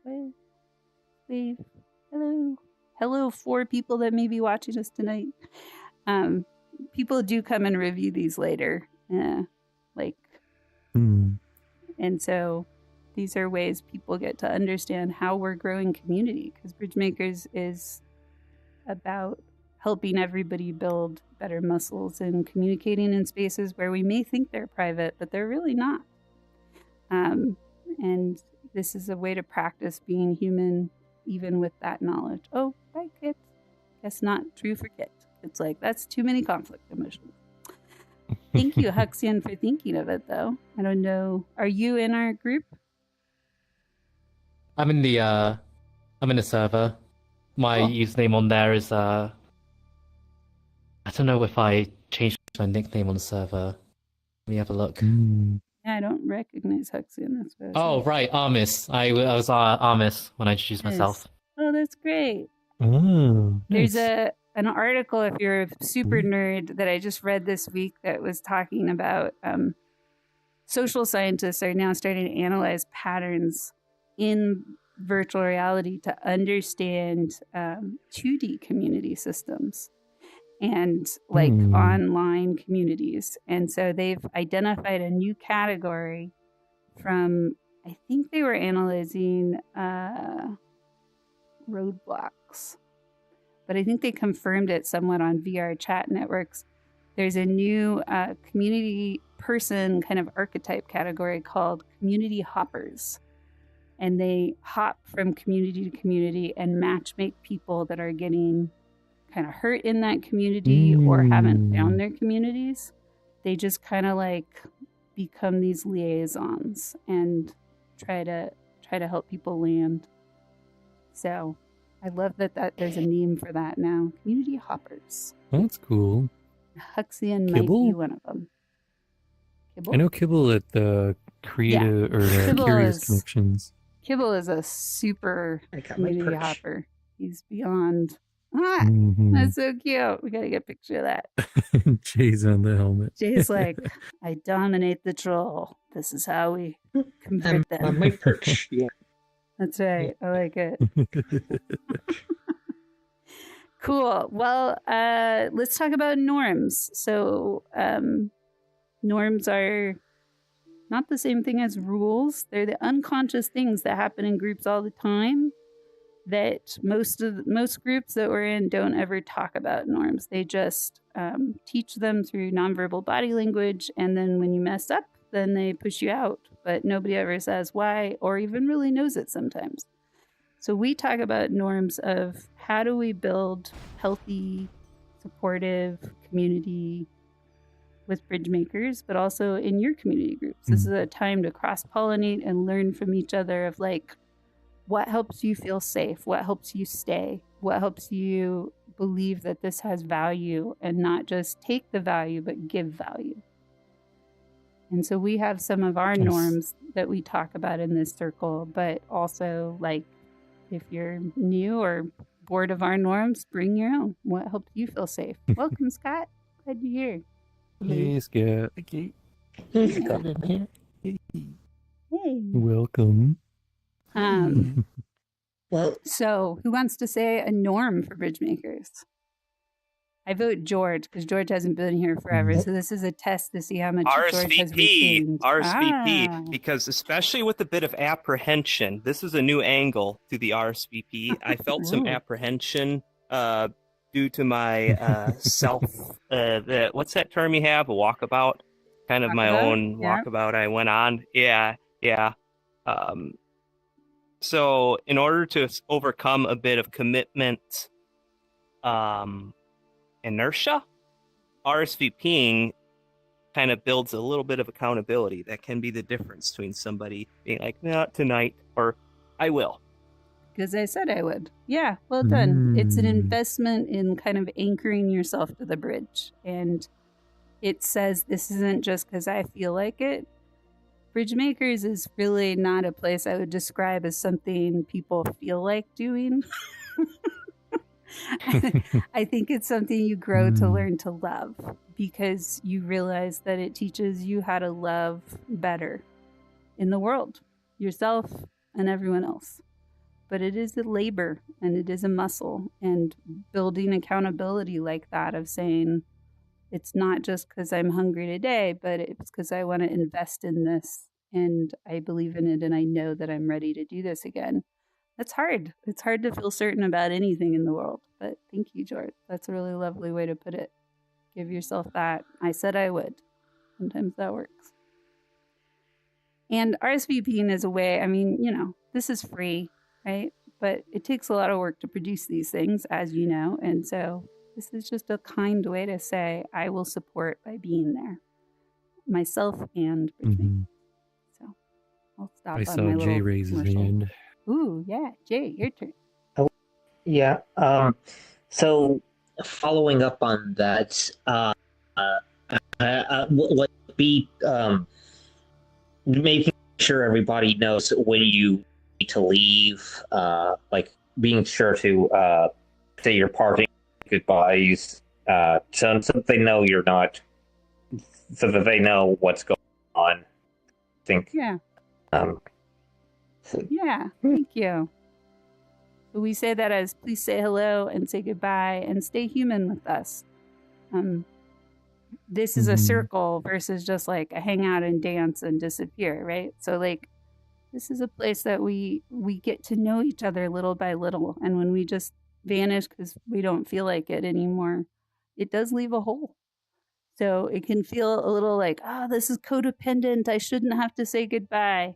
chat with. Wave. Hello. Hello, 4 people that may be watching us tonight. People do come and review these later. And so these are ways people get to understand how we're growing community, because Bridgemakers is about helping everybody build better muscles and communicating in spaces where we may think they're private, but they're really not. And this is a way to practice being human, even with that knowledge. Oh, bye, Kit. Guess not true for Kit. It's like, that's too many conflict emotions. Thank you, Huxian, for thinking of it, though. I don't know. Are you in our group? I'm in the server. My username on there is I don't know if I changed my nickname on the server. Let me have a look. Yeah, I don't recognize Huxian. That's what Oh, right, Armis. I was Armis when I introduced myself. Oh, that's great. Oh, nice. There's an article, if you're a super nerd, that I just read this week that was talking about social scientists are now starting to analyze patterns in virtual reality to understand 2D community systems and like online communities. And so they've identified a new category from, I think they were analyzing roadblocks, but I think they confirmed it somewhat on VR chat networks. There's a new community person kind of archetype category called community hoppers. And they hop from community to community and match make people that are getting kind of hurt in that community or haven't found their communities. They just kind of like become these liaisons and try to help people land. So I love that there's a name for that now. Community hoppers. That's cool. Huxian might be one of them. Kibble? I know Kibble at the Creative Curious Connections. Kibble is a super community hopper. He's beyond. That's so cute. We gotta get a picture of that. Jay's on the helmet. Jay's like, I dominate the troll. This is how we convert them. On my perch, yeah. That's right. I like it. Cool. Well, let's talk about norms. So norms are not the same thing as rules. They're the unconscious things that happen in groups all the time that most groups that we're in don't ever talk about norms. They just teach them through nonverbal body language, and then when you mess up, then they push you out. But nobody ever says why or even really knows it sometimes. So we talk about norms of how do we build healthy, supportive community with Bridgemakers, but also in your community groups. This is a time to cross-pollinate and learn from each other of like, what helps you feel safe? What helps you stay? What helps you believe that this has value and not just take the value, but give value? And so we have some of our norms that we talk about in this circle, but also like if you're new or bored of our norms, bring your own. What helps you feel safe? Welcome, Scott. Glad you're here. Hey, Scott. Okay. Hey. Welcome. Well, so who wants to say a norm for Bridgemakers? I vote George because George hasn't been here forever. So this is a test to see how much George has retained. RSVP, because especially with a bit of apprehension, this is a new angle to the RSVP. I felt some apprehension due to my self, what's that term you have? A walkabout? Kind of my own walkabout I went on. Yeah. So in order to overcome a bit of commitment inertia, RSVPing kind of builds a little bit of accountability. That can be the difference between somebody being like, not tonight, or I will. Because I said I would. Yeah, well done. It's an investment in kind of anchoring yourself to the bridge. And it says this isn't just because I feel like it. Bridgemakers is really not a place I would describe as something people feel like doing. I think it's something you grow to learn to love because you realize that it teaches you how to love better in the world, yourself and everyone else. but it is a labor and it is a muscle, and building accountability like that of saying, it's not just because I'm hungry today, but it's because I want to invest in this and I believe in it and I know that I'm ready to do this again. That's hard. It's hard to feel certain about anything in the world. But thank you, George. That's a really lovely way to put it. Give yourself that. I said I would. Sometimes that works. And RSVPing is a way, I mean, this is free, right? But it takes a lot of work to produce these things, as you know. And so this is just a kind way to say, I will support by being there, myself and Bridgemaker. So I'll stop. I saw Jay raise his hand. Ooh, yeah, Jay, your turn. Oh, yeah. So following up on that, would be making sure everybody knows when you need to leave, like being sure to say your parting goodbyes, so they know you're not, so that they know what's going on. I think. Yeah. Yeah, thank you. So we say that as please say hello and say goodbye and stay human with us. This is a circle versus just like a hang out and dance and disappear, right? So like this is a place that we get to know each other little by little. And when we just vanish because we don't feel like it anymore, it does leave a hole. So it can feel a little like, oh, this is codependent. I shouldn't have to say goodbye.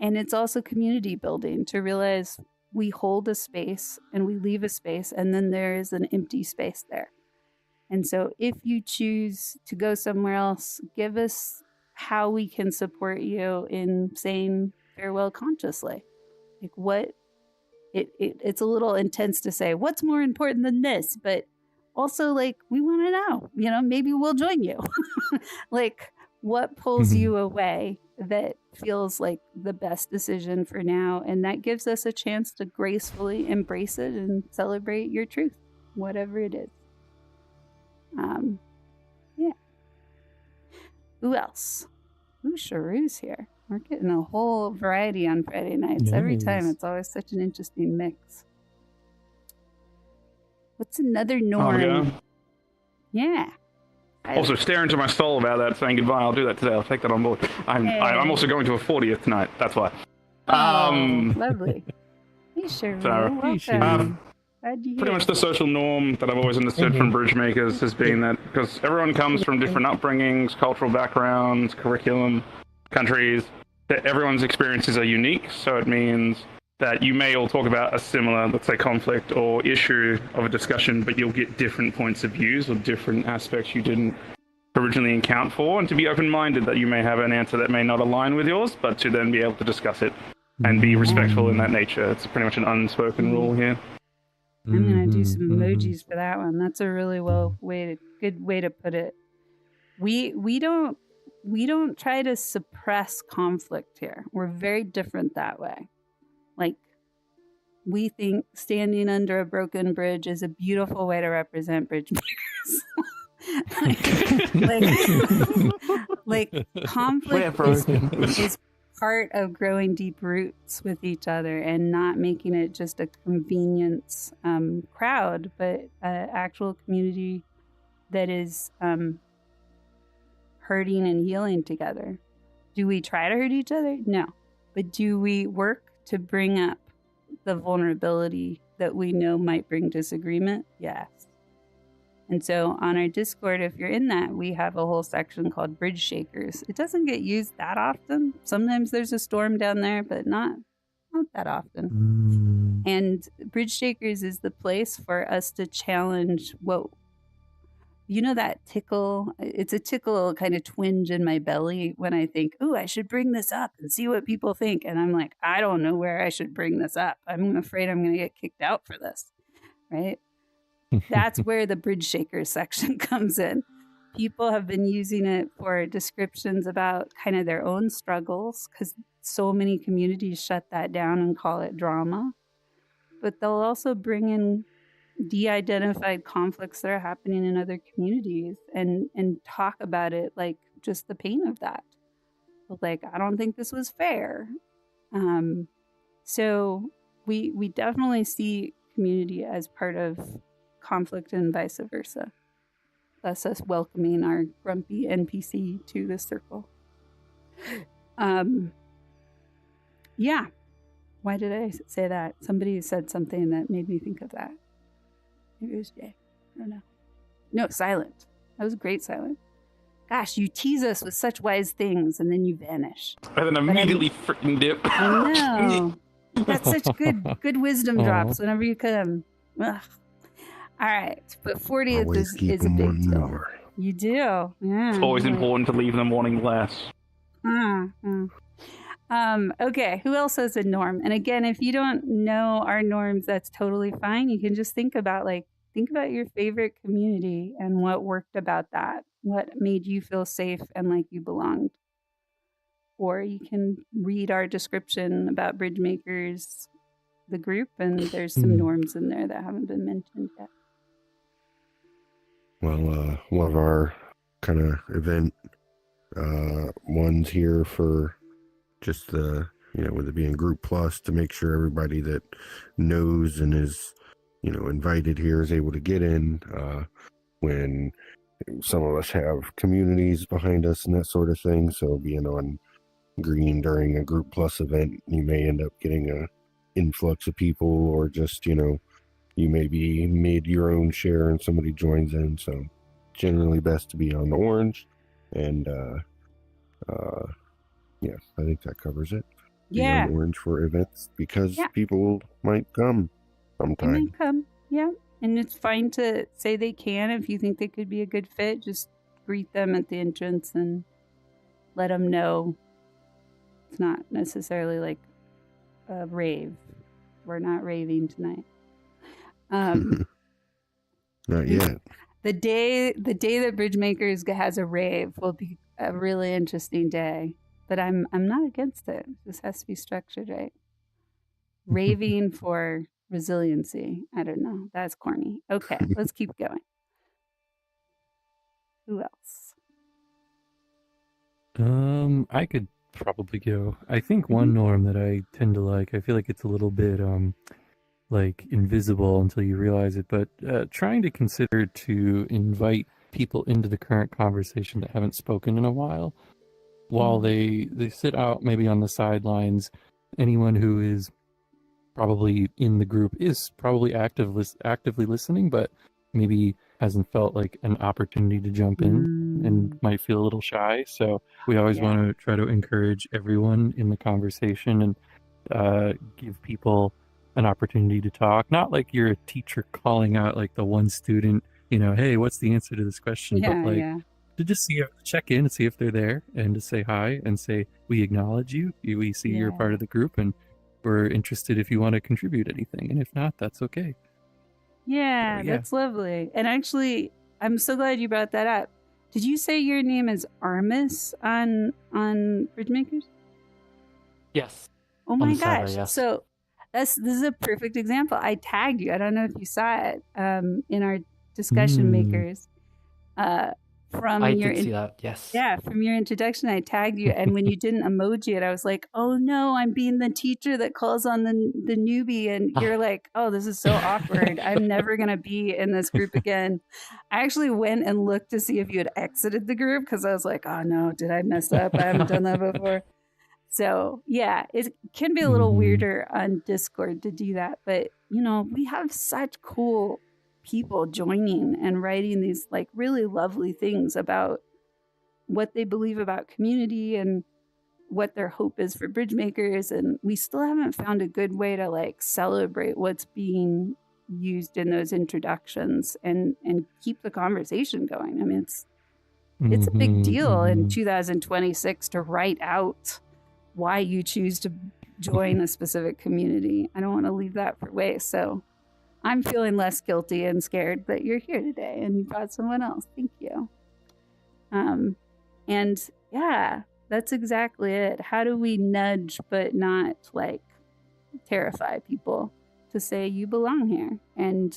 And it's also community building to realize we hold a space and we leave a space and then there is an empty space there. And so if you choose to go somewhere else, give us how we can support you in saying farewell consciously. Like what, it's a little intense to say, what's more important than this? But also like, we want to know, maybe we'll join you. Like what pulls you away that feels like the best decision for now. And that gives us a chance to gracefully embrace it and celebrate your truth, whatever it is. Yeah. Who else? Ooh, Sharu's here. We're getting a whole variety on Friday nights. Nice. Every time it's always such an interesting mix. What's another norm? Yeah. Also, stare into my soul about that, saying goodbye. I'll do that today. I'll take that on board. I'm also going to a 40th tonight. That's why. Lovely. Hey, Sharu. Welcome. Pretty much the social norm that I've always understood from bridge makers has been that because everyone comes from different upbringings, cultural backgrounds, curriculum, countries, that everyone's experiences are unique. So it means that you may all talk about a similar, let's say, conflict or issue of a discussion, but you'll get different points of views or different aspects you didn't originally account for, and to be open-minded that you may have an answer that may not align with yours, but to then be able to discuss it and be respectful in that nature. It's pretty much an unspoken rule here. I'm gonna do some emojis for that one. That's a really good way to put it. We don't try to suppress conflict here. We're very different that way. Like we think standing under a broken bridge is a beautiful way to represent bridge makers. like conflict is part of growing deep roots with each other and not making it just a convenience crowd, but an actual community that is hurting and healing together. Do we try to hurt each other? No. But do we work to bring up the vulnerability that we know might bring disagreement? Yes. And so on our Discord, if you're in that, we have a whole section called Bridge Shakers. It doesn't get used that often. Sometimes there's a storm down there, but not that often. And Bridge Shakers is the place for us to challenge that tickle. It's a tickle kind of twinge in my belly when I think, ooh, I should bring this up and see what people think. And I'm like, I don't know where I should bring this up. I'm afraid I'm going to get kicked out for this, right? That's where the Bridge Shakers section comes in. People have been using it for descriptions about kind of their own struggles because so many communities shut that down and call it drama. But they'll also bring in de-identified conflicts that are happening in other communities and talk about it like just the pain of that. Like, I don't think this was fair. So we definitely see community as part of conflict and vice versa. Thus us welcoming our grumpy NPC to the circle. Yeah. Why did I say that? Somebody said something that made me think of that. Maybe it was Jay. I don't know. No, Silent. That was great, Silent. Gosh, you tease us with such wise things and then you vanish. And then immediately freaking dip. I know. You got such good wisdom drops whenever you come. Ugh. All right, but 40th is a big deal. More. You do. Yeah. It's always important to leave them wanting less. Okay, who else has a norm? And again, if you don't know our norms, that's totally fine. You can just think about your favorite community and what worked about that. What made you feel safe and like you belonged. Or you can read our description about Bridgemakers, the group, and there's some norms in there that haven't been mentioned yet. Well, one of our kind of event ones here for just with it being Group Plus, to make sure everybody that knows and is, invited here is able to get in. When some of us have communities behind us and that sort of thing, so being on green during a Group Plus event, you may end up getting a influx of people, or just, you maybe made your own share and somebody joins in. So generally best to be on orange. And yeah, I think that covers it. Be on orange for events, because people might come sometime. They might come, yeah. And it's fine to say they can if you think they could be a good fit. Just greet them at the entrance and let them know it's not necessarily like a rave. We're not raving tonight. Not yet. The day that Bridgemakers has a rave will be a really interesting day. But I'm not against it. This has to be structured right. Raving for resiliency. I don't know. That's corny. Okay, let's keep going. Who else? I could probably go. I think one norm that I tend to like, I feel like it's a little bit like invisible until you realize it, but trying to consider to invite people into the current conversation that haven't spoken in a while they sit out maybe on the sidelines. Anyone who is probably in the group is probably actively listening, but maybe hasn't felt like an opportunity to jump in and might feel a little shy. So we always want to try to encourage everyone in the conversation and give people an opportunity to talk. Not like you're a teacher calling out like the one student, hey, what's the answer to this question? But like to just check in and see if they're there, and to say hi and say, we acknowledge you. We see you're part of the group, and we're interested if you want to contribute anything. And if not, that's okay. Yeah, that's lovely. And actually, I'm so glad you brought that up. Did you say your name is Armis on Bridgemakers? Yes. Oh my gosh. Yes. So this is a perfect example. I tagged you. I don't know if you saw it in our discussion makers. I did see that, yes. Yeah, from your introduction, I tagged you. And when you didn't emoji it, I was like, oh no, I'm being the teacher that calls on the newbie. And you're like, oh, this is so awkward. I'm never going to be in this group again. I actually went and looked to see if you had exited the group, because I was like, oh no, did I mess up? I haven't done that before. So yeah, it can be a little weirder on Discord to do that. But, we have such cool people joining and writing these like really lovely things about what they believe about community and what their hope is for Bridgemakers. And we still haven't found a good way to like celebrate what's being used in those introductions and keep the conversation going. I mean, it's a big deal in 2026 to write out why you choose to join a specific community. I don't want to leave that for waste. So I'm feeling less guilty and scared that you're here today and you brought someone else. Thank you. And yeah, that's exactly it. How do we nudge but not like terrify people to say you belong here? And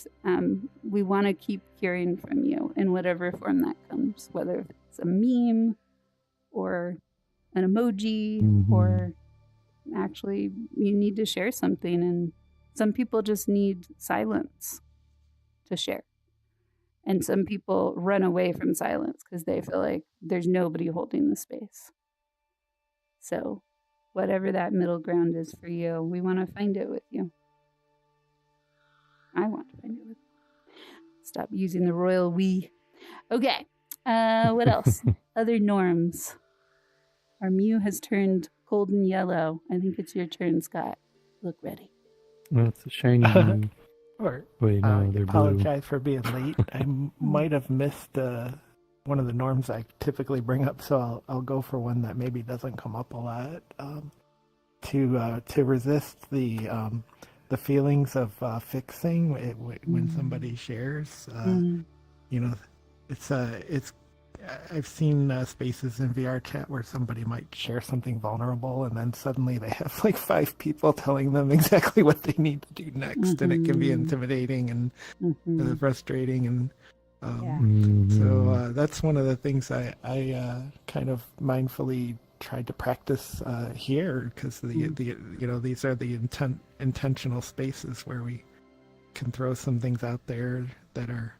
we want to keep hearing from you in whatever form that comes, whether it's a meme or an emoji or actually you need to share something and Some people just need silence to share. And some people run away from silence because they feel like there's nobody holding the space. So whatever that middle ground is for you, we want to find it with you. I want to find it with you. Stop using the royal we. Okay. What else? Other norms. Our Mew has turned golden yellow. I think it's your turn, Scott. Look ready. Well, it's a shiny Mew. Or Wait, no, they're blue. apologize for being late. I might have missed one of the norms I typically bring up, so I'll go for one that maybe doesn't come up a lot. To resist the feelings of fixing when somebody shares. You know, it's I've seen spaces in VR chat where somebody might share something vulnerable, and then suddenly they have like 5 people telling them exactly what they need to do next, and it can be intimidating and frustrating. And so that's one of the things I kind of mindfully tried to practice here, because these are the intentional spaces where we can throw some things out there that are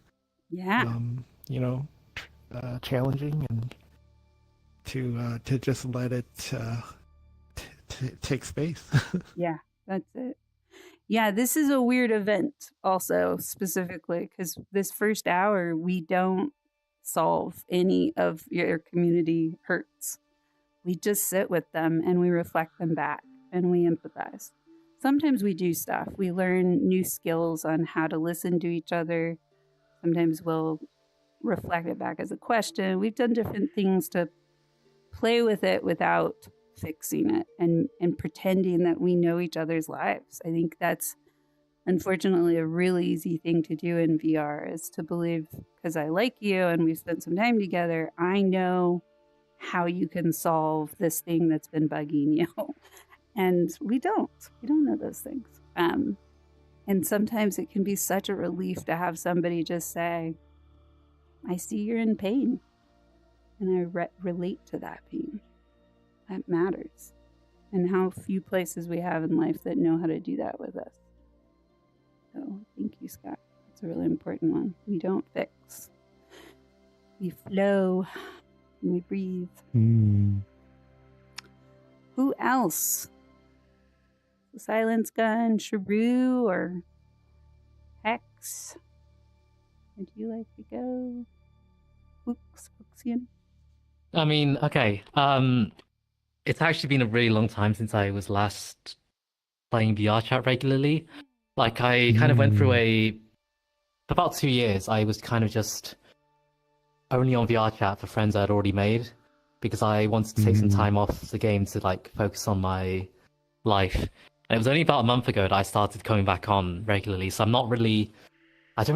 challenging, and to just let it take space. Yeah, that's it. Yeah, this is a weird event also, specifically because this first hour we don't solve any of your community hurts. We just sit with them and we reflect them back and we empathize. Sometimes we do stuff. We learn new skills on how to listen to each other. Sometimes we'll reflect it back as a question. We've done different things to play with it without fixing it and pretending that we know each other's lives. I think that's unfortunately a really easy thing to do in VR, is to believe because I like you and we've spent some time together, I know how you can solve this thing that's been bugging you. And we don't know those things. And sometimes it can be such a relief to have somebody just say, I see you're in pain, and I relate to that pain. That matters. And how few places we have in life that know how to do that with us. So thank you, Scott. That's a really important one. We don't fix. We flow and we breathe. Who else? The Silence Gun, Shrew, or Hex? Would you like to go? Fuxian? I mean, okay. It's actually been a really long time since I was last playing VR chat regularly. Like, I kind of went through for about 2 years, I was kind of just only on VR chat for friends I'd already made, because I wanted to take some time off the game to, like, focus on my life. And it was only about a month ago that I started coming back on regularly, so I don't really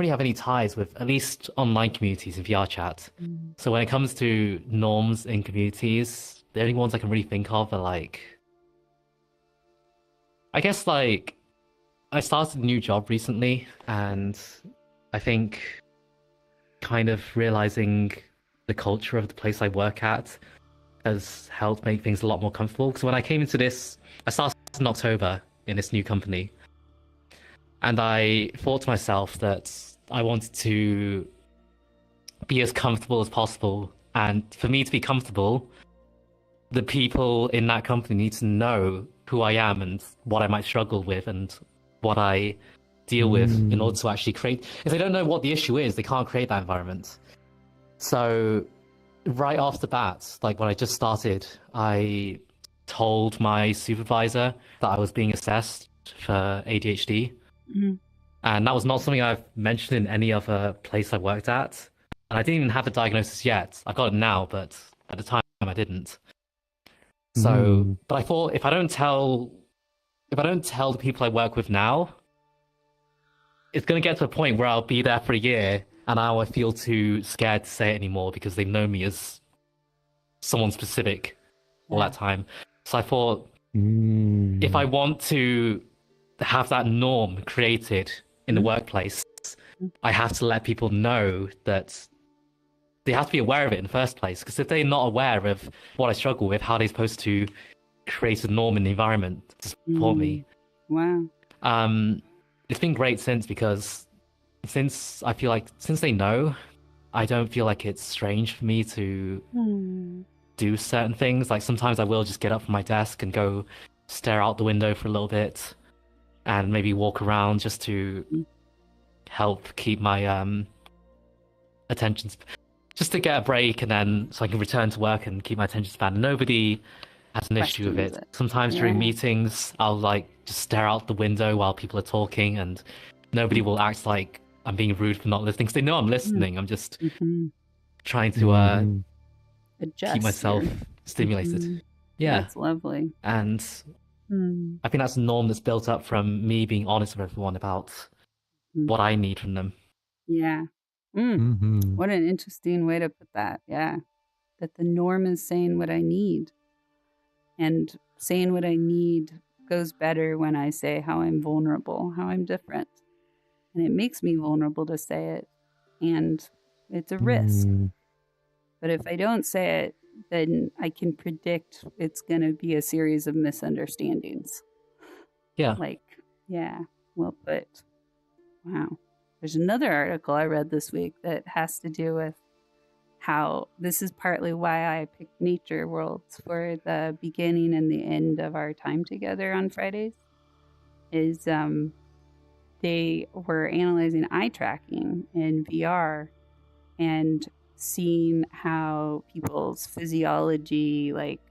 have any ties with at least online communities in VR chat. So when it comes to norms in communities, the only ones I can really think of are like, I guess like, I started a new job recently, and I think kind of realizing the culture of the place I work at has helped make things a lot more comfortable. Because when I came into this, I started in October in this new company. And I thought to myself that I wanted to be as comfortable as possible. And for me to be comfortable, the people in that company need to know who I am and what I might struggle with and what I deal with in order to actually create. If they don't know what the issue is, they can't create that environment. So right off the bat, like when I just started, I told my supervisor that I was being assessed for ADHD. And that was not something I've mentioned in any other place I worked at. And I didn't even have the diagnosis yet. I've got it now, but at the time I didn't. So, but I thought if I don't tell the people I work with now, it's going to get to a point where I'll be there for a year and now I feel too scared to say it anymore because they know me as someone specific all that time. So I thought, if I want to have that norm created in the workplace, I have to let people know that they have to be aware of it in the first place. Because if they're not aware of what I struggle with, how are they supposed to create a norm in the environment to support me? Wow. It's been great since I feel like since they know, I don't feel like it's strange for me to do certain things. Like sometimes I will just get up from my desk and go stare out the window for a little bit and maybe walk around just to help keep my attention, just to get a break, and then so I can return to work and keep my attention span. Nobody has an issue with it. Sometimes during meetings, I'll like just stare out the window while people are talking, and nobody will act like I'm being rude for not listening, because they know I'm listening. I'm just trying to keep myself stimulated. Yeah, that's lovely. And I think that's a norm that's built up from me being honest with everyone about what I need from them. Yeah. What an interesting way to put that. Yeah. That the norm is saying what I need. And saying what I need goes better when I say how I'm vulnerable, how I'm different. And it makes me vulnerable to say it. And it's a risk. But if I don't say it, then I can predict it's going to be a series of misunderstandings. Yeah. Well put. Wow. There's another article I read this week that has to do with how this is partly why I picked Nature Worlds for the beginning and the end of our time together on Fridays. Is they were analyzing eye tracking in VR and seeing how people's physiology like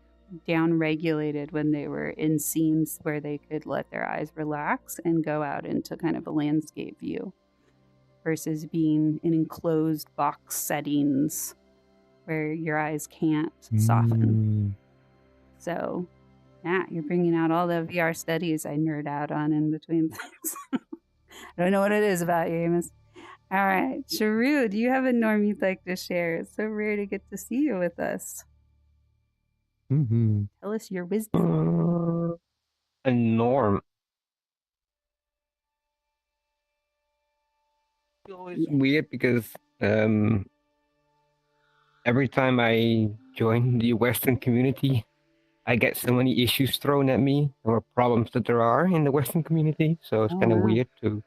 down-regulated when they were in scenes where they could let their eyes relax and go out into kind of a landscape view versus being in enclosed box settings where your eyes can't soften. So, yeah, you're bringing out all the VR studies I nerd out on in between things. I don't know what it is about you, Amos. All right, Sharu, do you have a norm you'd like to share? It's so rare to get to see you with us. Tell us your wisdom. A norm. It's always weird because every time I join the Western community, I get so many issues thrown at me or problems that there are in the Western community. So it's kind of weird to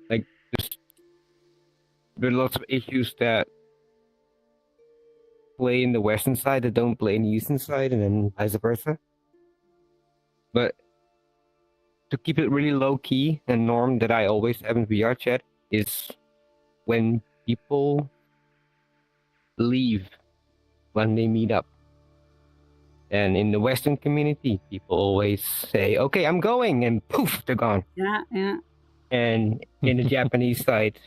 like just there are lots of issues that play in the Western side that don't play in the Eastern side, and then vice versa. But to keep it really low key, a norm that I always have in VR chat is when people leave when they meet up. And in the Western community, people always say, "Okay, I'm going," and poof, they're gone. Yeah. And in the Japanese side,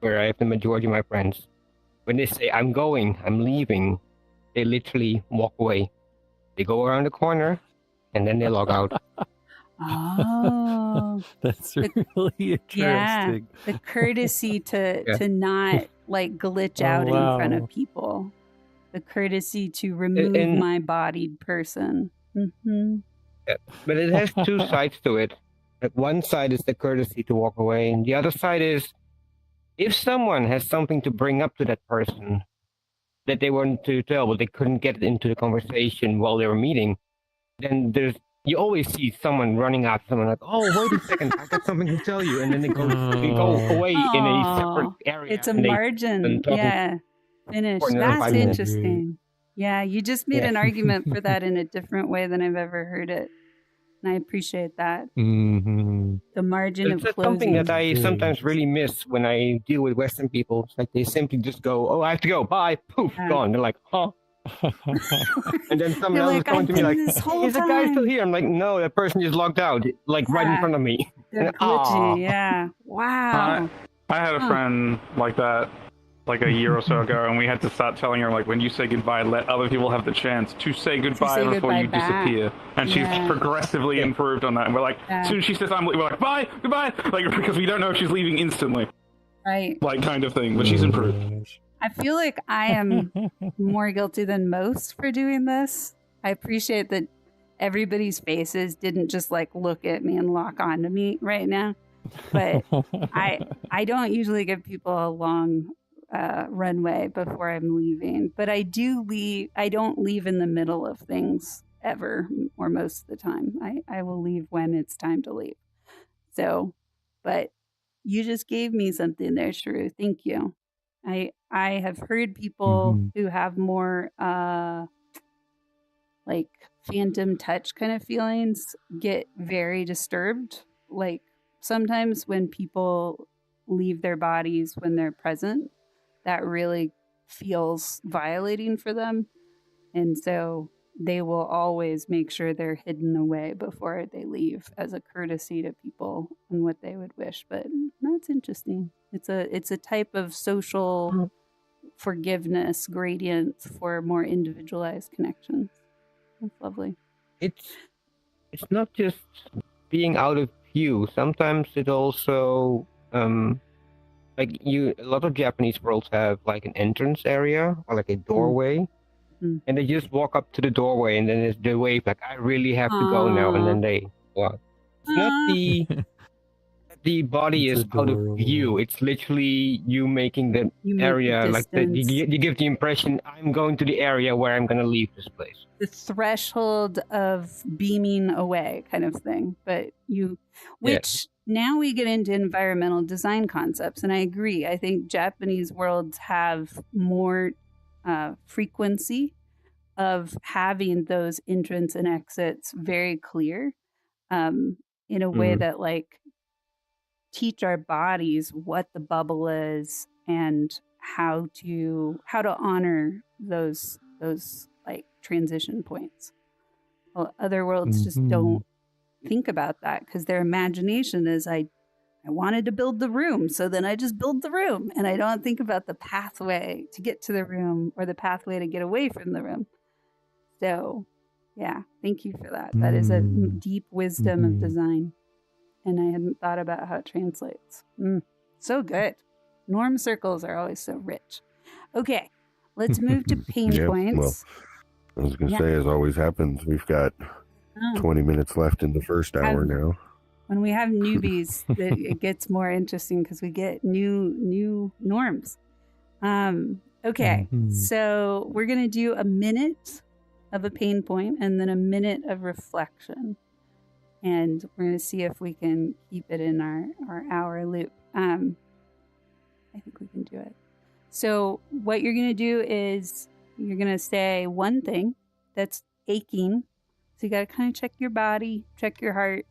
where I have the majority of my friends, when they say, "I'm going, I'm leaving," they literally walk away. They go around the corner, and then they log out. Oh, that's really interesting. Yeah, the courtesy to not like glitch out in front of people. The courtesy to remove my bodied person. Yeah, but it has two sides to it. Like one side is the courtesy to walk away, and the other side is if someone has something to bring up to that person that they wanted to tell, but they couldn't get into the conversation while they were meeting, then you always see someone running after someone like, "Oh, wait a second, I got something to tell you," and then they go away in a separate area. It's a margin. Yeah. Finish. That's interesting. Yeah, you just made an argument for that in a different way than I've ever heard it. And I appreciate that. The margin of closing. It's something that I sometimes really miss when I deal with Western people. It's like they simply just go, "Oh, I have to go. Bye." Poof, gone. They're like, "Huh?" And then someone else is going to me like, "Is the guy still here?" I'm like, "No, that person just logged out, like right in front of me." They're glitchy. Yeah. Wow. I had a friend like that like a year or so ago, and we had to start telling her, like, when you say goodbye, let other people have the chance to say goodbye before you disappear. And she's progressively improved on that. And we're like, as soon as she says I'm leaving, we're like, bye, goodbye, like, because we don't know if she's leaving instantly. Right. Like, kind of thing, but she's improved. I feel like I am more guilty than most for doing this. I appreciate that everybody's faces didn't just like look at me and lock onto me right now. But I don't usually give people a long runway before I'm leaving, but I do leave. I don't leave in the middle of things ever, or most of the time. I will leave when it's time to leave. So, but you just gave me something there, Shrew. Thank you. I have heard people who have more like phantom touch kind of feelings get very disturbed. Like sometimes when people leave their bodies when they're present, that really feels violating for them. And so they will always make sure they're hidden away before they leave as a courtesy to people and what they would wish. But that's interesting. It's a type of social forgiveness gradient for more individualized connections. That's lovely. It's not just being out of view. Sometimes it also like a lot of Japanese worlds have like an entrance area or like a doorway. And they just walk up to the doorway and then they wave like, I really have to go now, and then they walk. It's not the body is out of view. It's literally you making the area like you give the impression I'm going to the area where I'm going to leave this place. The threshold of beaming away kind of thing. But now we get into environmental design concepts, and I agree. I think Japanese worlds have more frequency of having those entrance and exits very clear in a way that like teach our bodies what the bubble is and how to honor those like transition points. Well, other worlds just don't think about that because their imagination is I wanted to build the room, so then I just build the room, and I don't think about the pathway to get to the room or the pathway to get away from the room. So, yeah, thank you for that. That is a deep wisdom of design, and I hadn't thought about how it translates. So good. Norm circles are always so rich. Okay, let's move to pain points. Well, I was going to say, as always happens, we've got 20 minutes left in the first hour now. When we have newbies, it gets more interesting because we get new norms. Okay, so we're going to do a minute of a pain point and then a minute of reflection. And we're going to see if we can keep it in our hour loop. I think we can do it. So what you're going to do is you're going to say one thing that's aching. So you got to kind of check your body, check your heart.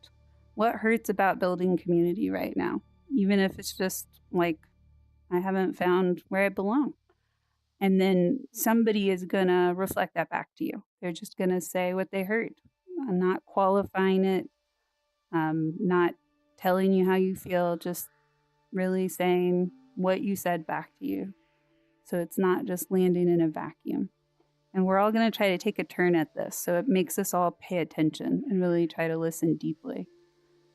What hurts about building community right now? Even if it's just like, I haven't found where I belong. And then somebody is going to reflect that back to you. They're just going to say what they heard. I'm not qualifying it, not telling you how you feel, just really saying what you said back to you. So it's not just landing in a vacuum. And we're all going to try to take a turn at this. So it makes us all pay attention and really try to listen deeply.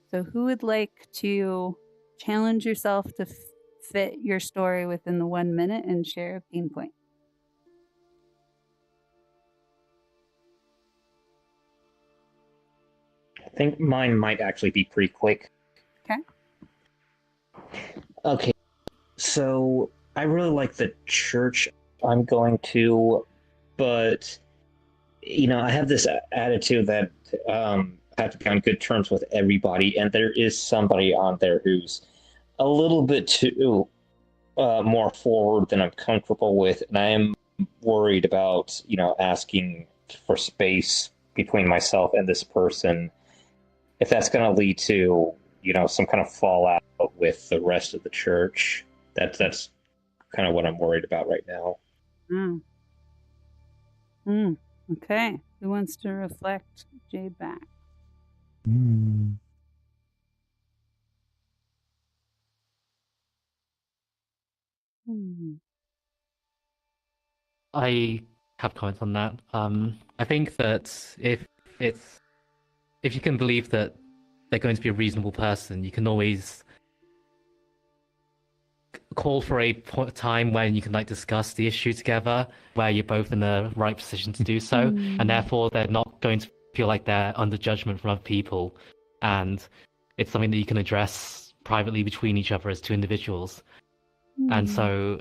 So who would like to challenge yourself to fit your story within the 1 minute and share a pain point? I think mine might actually be pretty quick. Okay. So I really like the church I'm going to, but I have this attitude that I have to be on good terms with everybody, and there is somebody on there who's a little bit too more forward than I'm comfortable with, and I am worried about asking for space between myself and this person, if that's going to lead to some kind of fallout with the rest of the church. That's kind of what I'm worried about right now. Okay, who wants to reflect Jay back? I have comments on that. I think that if you can believe that they're going to be a reasonable person, you can always call for a time when you can discuss the issue together, where you're both in the right position to do so, and therefore they're not going to feel like they're under judgment from other people, and it's something that you can address privately between each other as two individuals. And so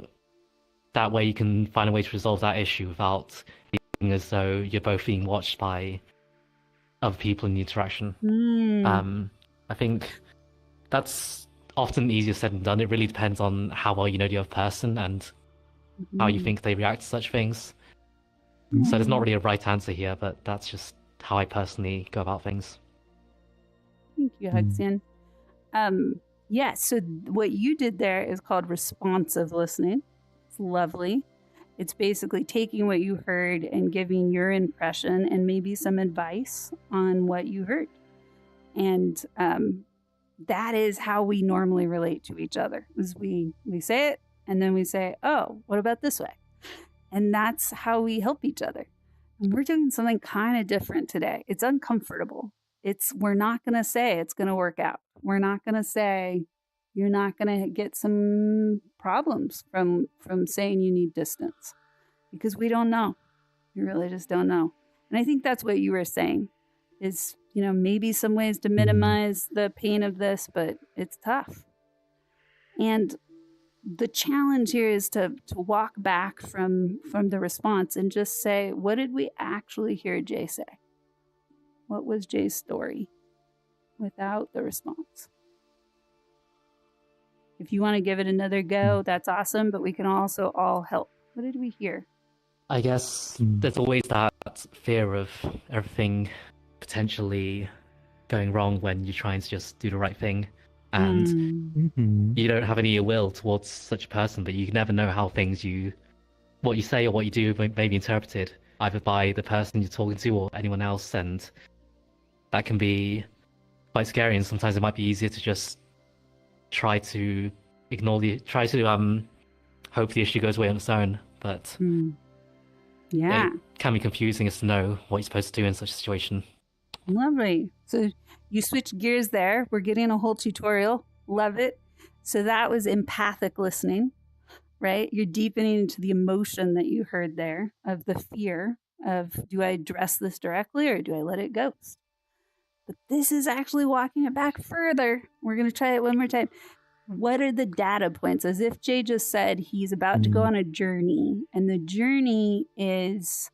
that way you can find a way to resolve that issue without feeling as though you're both being watched by other people in the interaction. I think that's often easier said than done. It really depends on how well you know the other person and how you think they react to such things. So there's not really a right answer here, but that's just how I personally go about things. Thank you, Huxian. Yeah, so what you did there is called responsive listening. It's lovely. It's basically taking what you heard and giving your impression and maybe some advice on what you heard. And that is how we normally relate to each other. Is we say it and then we say, oh, what about this way? And that's how we help each other. And we're doing something kind of different today. It's uncomfortable. We're not going to say it's going to work out. We're not going to say you're not going to get some problems from saying you need distance, because we don't know. We really just don't know. And I think that's what you were saying is, maybe some ways to minimize the pain of this, but it's tough. And the challenge here is to walk back from the response and just say, what did we actually hear Jay say? What was Jay's story without the response? If you want to give it another go, that's awesome, but we can also all help. What did we hear? I guess there's always that fear of everything potentially going wrong when you're trying to just do the right thing. And you don't have any ill will towards such a person, but you never know how what you say or what you do may be interpreted either by the person you're talking to or anyone else, and that can be quite scary. And sometimes it might be easier to just try to hope the issue goes away on its own, but it can be confusing as to know what you're supposed to do in such a situation. Lovely. So you switched gears there. We're getting a whole tutorial. Love it. So that was empathic listening, right? You're deepening into the emotion that you heard there of the fear of, do I address this directly or do I let it ghost? But this is actually walking it back further. We're going to try it one more time. What are the data points? As if Jay just said, he's about to go on a journey, and the journey is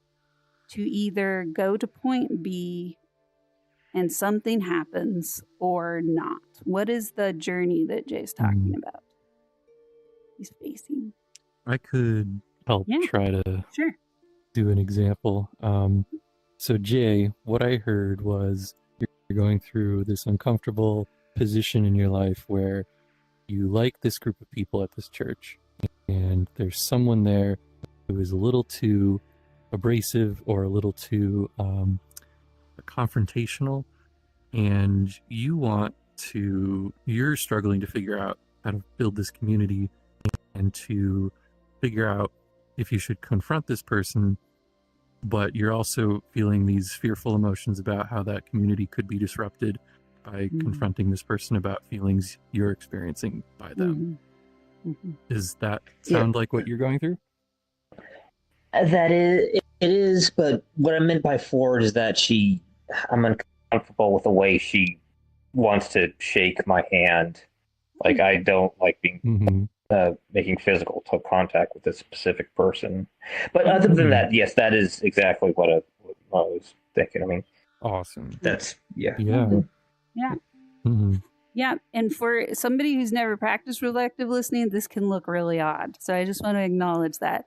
to either go to point B and something happens or not. What is the journey that Jay's talking about? He's facing. I could help try to do an example. So Jay, what I heard was you're going through this uncomfortable position in your life where you like this group of people at this church, and there's someone there who is a little too abrasive or a little too confrontational, and you're struggling to figure out how to build this community and to figure out if you should confront this person, but you're also feeling these fearful emotions about how that community could be disrupted by confronting this person about feelings you're experiencing by them. Does that sound like what you're going through? It is, but what I meant by forward is that I'm uncomfortable with the way she wants to shake my hand. Like, I don't like being making physical contact with a specific person. But other than that, yes, that is exactly what I was thinking. I mean, awesome. That's Yeah. And for somebody who's never practiced reflective listening, this can look really odd. So I just want to acknowledge that.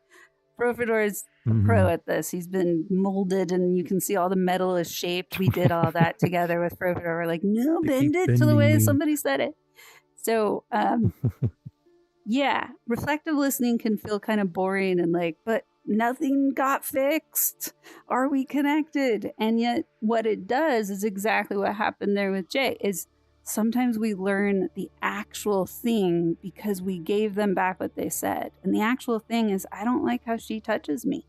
Profidor is a pro at this. He's been molded, and you can see all the metal is shaped. We did all that together with Profidor. We're like, no, bend it to the way somebody said it. So, reflective listening can feel kind of boring and but nothing got fixed. Are we connected? And yet what it does is exactly what happened there with Jay, is sometimes we learn the actual thing because we gave them back what they said. And the actual thing is, I don't like how she touches me.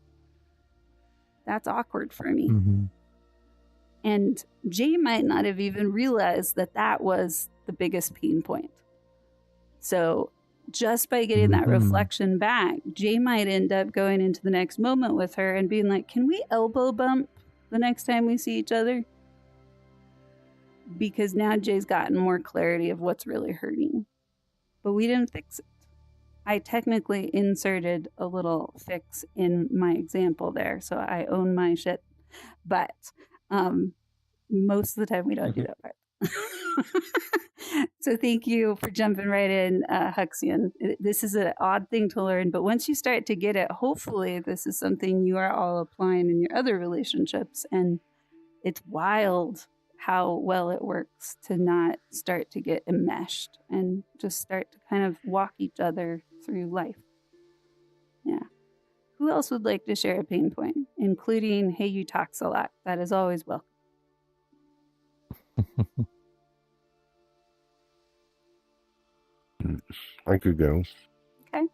That's awkward for me. And Jay might not have even realized that was the biggest pain point. So just by getting that reflection back, Jay might end up going into the next moment with her and being like, can we elbow bump the next time we see each other? Because now Jay's gotten more clarity of what's really hurting. But we didn't fix it. I technically inserted a little fix in my example there, so I own my shit. But most of the time we don't do that part. So thank you for jumping right in, Huxian. This is an odd thing to learn, but once you start to get it, hopefully this is something you are all applying in your other relationships. And it's wild how well it works to not start to get enmeshed and just start to kind of walk each other through life. Yeah. Who else would like to share a pain point, including, hey, you talks a lot? That is always welcome. I could go. Okay.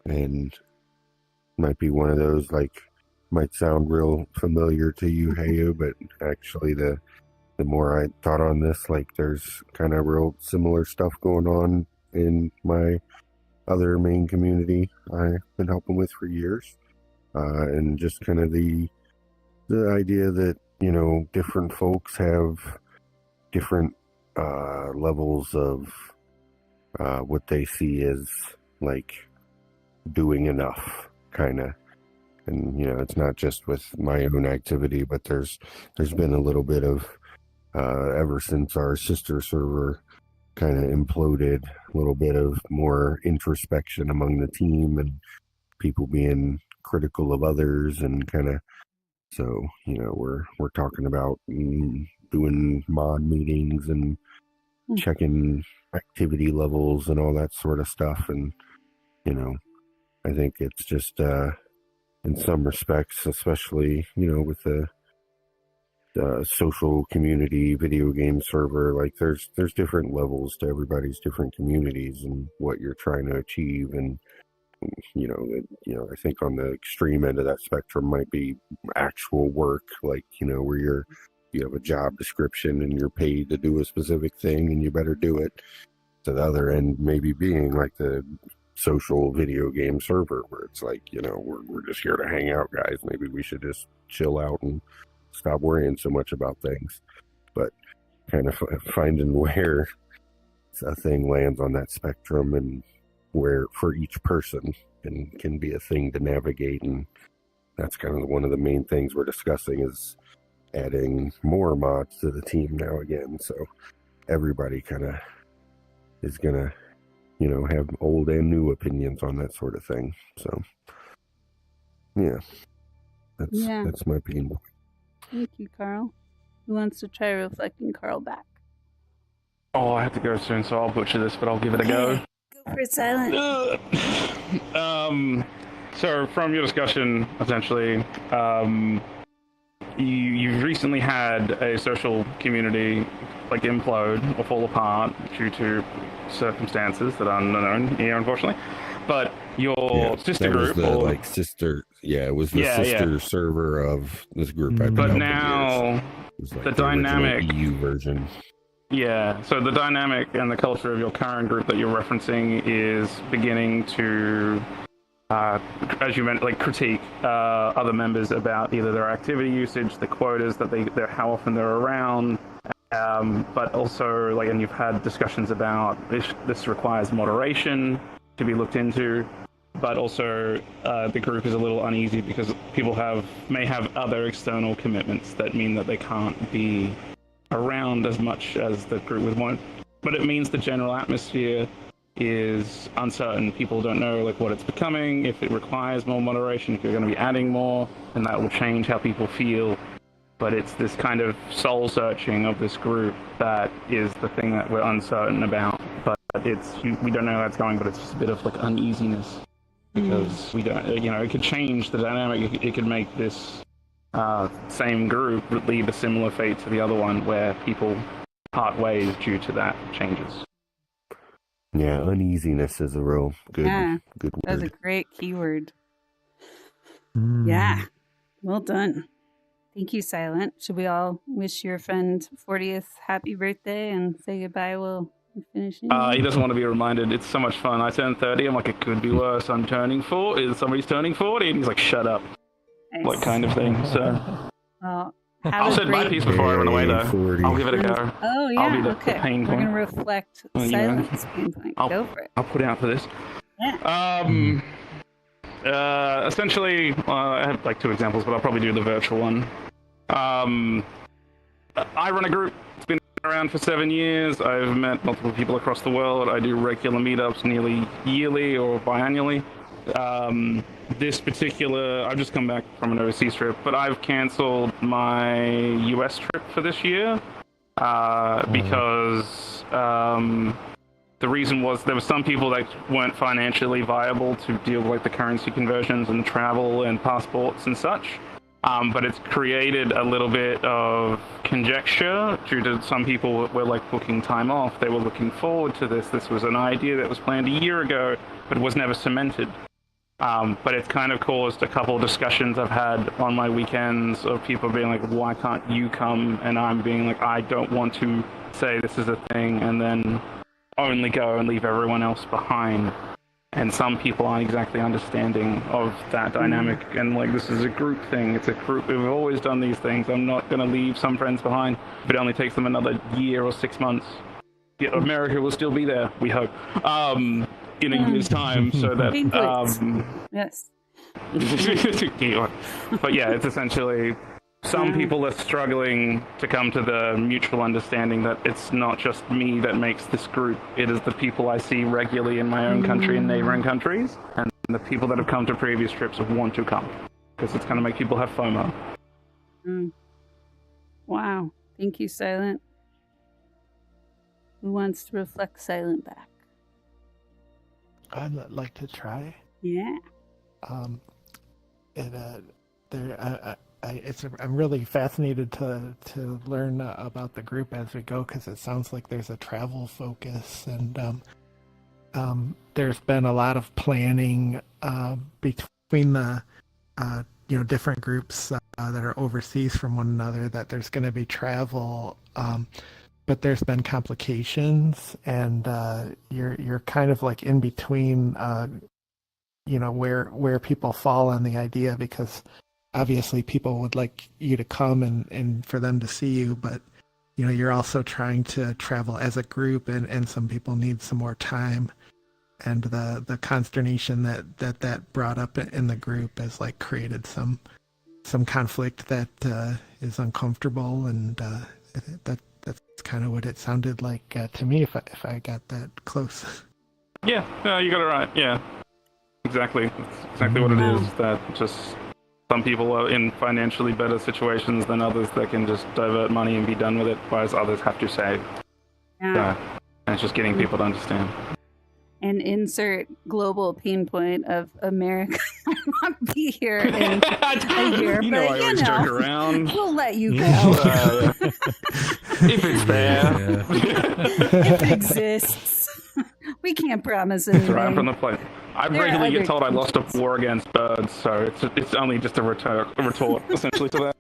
And might be one of those, like, might sound real familiar to you, Heyo, but actually the more I thought on this, like, there's kind of real similar stuff going on in my other main community I've been helping with for years. And just kind of the idea that, you know, different folks have different levels of what they see as, like, doing enough, kind of. And, you know, it's not just with my own activity, but there's been a little bit of, ever since our sister server kind of imploded, a little bit of more introspection among the team and people being critical of others, and kind of, so, you know, we're talking about doing mod meetings and checking activity levels and all that sort of stuff. And, you know, I think it's just, in some respects, especially, you know, with the social community video game server, like there's different levels to everybody's different communities and what you're trying to achieve. And, you know, I think on the extreme end of that spectrum might be actual work, like, you know, where you have a job description and you're paid to do a specific thing and you better do it. To the other end, maybe being like the social video game server, where it's like, you know, we're just here to hang out, guys. Maybe we should just chill out and stop worrying so much about things. But kind of finding where a thing lands on that spectrum, and where for each person can be a thing to navigate. And that's kind of one of the main things we're discussing, is adding more mods to the team now again. So everybody kind of is gonna, you know, have old and new opinions on that sort of thing. So yeah, that's my pain point. Thank you, Carl. Who wants to try reflecting Carl back? Oh, I have to go soon, so I'll butcher this, but I'll give it a go. Go for it, Silent. So from your discussion, essentially, you've recently had a social community like implode or fall apart due to circumstances that are unknown here, unfortunately. But your sister group, it was the sister server of this group. But now like the dynamic EU version. Yeah, so the dynamic and the culture of your current group that you're referencing is beginning to, as you meant, like critique other members about either their activity usage, the quotas that they're how often they're around, but also like, and you've had discussions about this requires moderation to be looked into, but also the group is a little uneasy because people may have other external commitments that mean that they can't be around as much as the group would want. But it means the general atmosphere is uncertain. People don't know like what it's becoming, if it requires more moderation, if you're going to be adding more, and that will change how people feel. But it's this kind of soul searching of this group that is the thing that we're uncertain about. But we don't know how it's going, but it's just a bit of like uneasiness because we don't, you know, it could change the dynamic. It could make this same group lead a similar fate to the other one, where people part ways due to that changes. Yeah, uneasiness is a real good word. That's a great keyword. Yeah, well done. Thank you, Silent. Should we all wish your friend 40th happy birthday and say goodbye while we're finishing? He doesn't want to be reminded. It's so much fun. I turned 30. I'm like, it could be worse. I'm turning 40. Somebody's turning 40. And he's like, shut up. Nice. Like kind of thing. So I'll say my piece before I run away, though. 40. I'll give it a go. Oh, yeah. I'll be the pain point. We're going to reflect Silent's pain point. Go for it. I'll put out for this. Yeah. Essentially, I have like two examples, but I'll probably do the virtual one. I run a group. It's been around for 7 years. I've met multiple people across the world. I do regular meetups nearly yearly or biannually. This particular, I've just come back from an overseas trip, but I've cancelled my US trip for this year because the reason was there were some people that weren't financially viable to deal with like the currency conversions and travel and passports and such. But it's created a little bit of conjecture due to some people were like booking time off. They were looking forward to this. This was an idea that was planned a year ago, but was never cemented. But it's kind of caused a couple of discussions I've had on my weekends of people being like, why can't you come? And I'm being like, I don't want to say this is a thing and then only go and leave everyone else behind. And some people aren't exactly understanding of that dynamic. And like, this is a group thing. It's a group. We've always done these things. I'm not going to leave some friends behind if it only takes them another year or 6 months. Yeah, America will still be there, we hope, in a year's time. So that, yes. But yeah, it's essentially some people are struggling to come to the mutual understanding that it's not just me that makes this group. It is the people I see regularly in my own country and neighboring countries, and the people that have come to previous trips want to come, because it's going to make people have FOMO. Wow. Thank you, Silent. Who wants to reflect Silent back? I'd like to try. Yeah. I'm really fascinated to learn about the group as we go, because it sounds like there's a travel focus, and there's been a lot of planning between the different groups that are overseas from one another, that there's going to be travel, but there's been complications, and you're kind of like in between where people fall on the idea, because obviously people would like you to come and for them to see you, but you're also trying to travel as a group, and some people need some more time, and the consternation that brought up in the group has like created some conflict that is uncomfortable, and that's kind of what it sounded like to me, if I got that close. Yeah, you got it right. Yeah, exactly. That's exactly what it is. That just some people are in financially better situations than others that can just divert money and be done with it, whereas others have to save. Yeah. So, and it's just getting people to understand. And insert global pain point of America might not be here in a year, you know, but I always joke around. We'll let you go. If it's there. If it exists. We can't promise anything. Right from the plate. I regularly get told I lost a war against birds, so it's only just a retort essentially to that.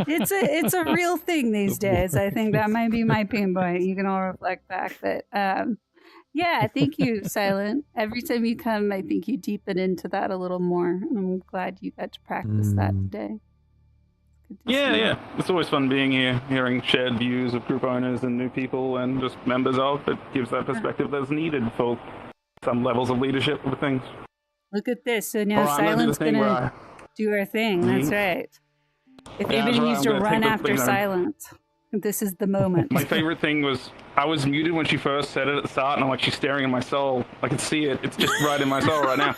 It's a real thing these days. I think that might be my pain point. You can all reflect back that. Yeah, thank you, Silent. Every time you come, I think you deepen into that a little more. And I'm glad you got to practice that today. Yeah. It's always fun being here, hearing shared views of group owners and new people and just members of. It gives that perspective that's needed for some levels of leadership of things. Look at this. So now Silent's going to do her thing. That's right. If anybody needs to run after Silent, this is the moment. My favorite thing was I was muted when she first said it at the start, and I'm like, she's staring in my soul. I can see it. It's just right in my soul right now.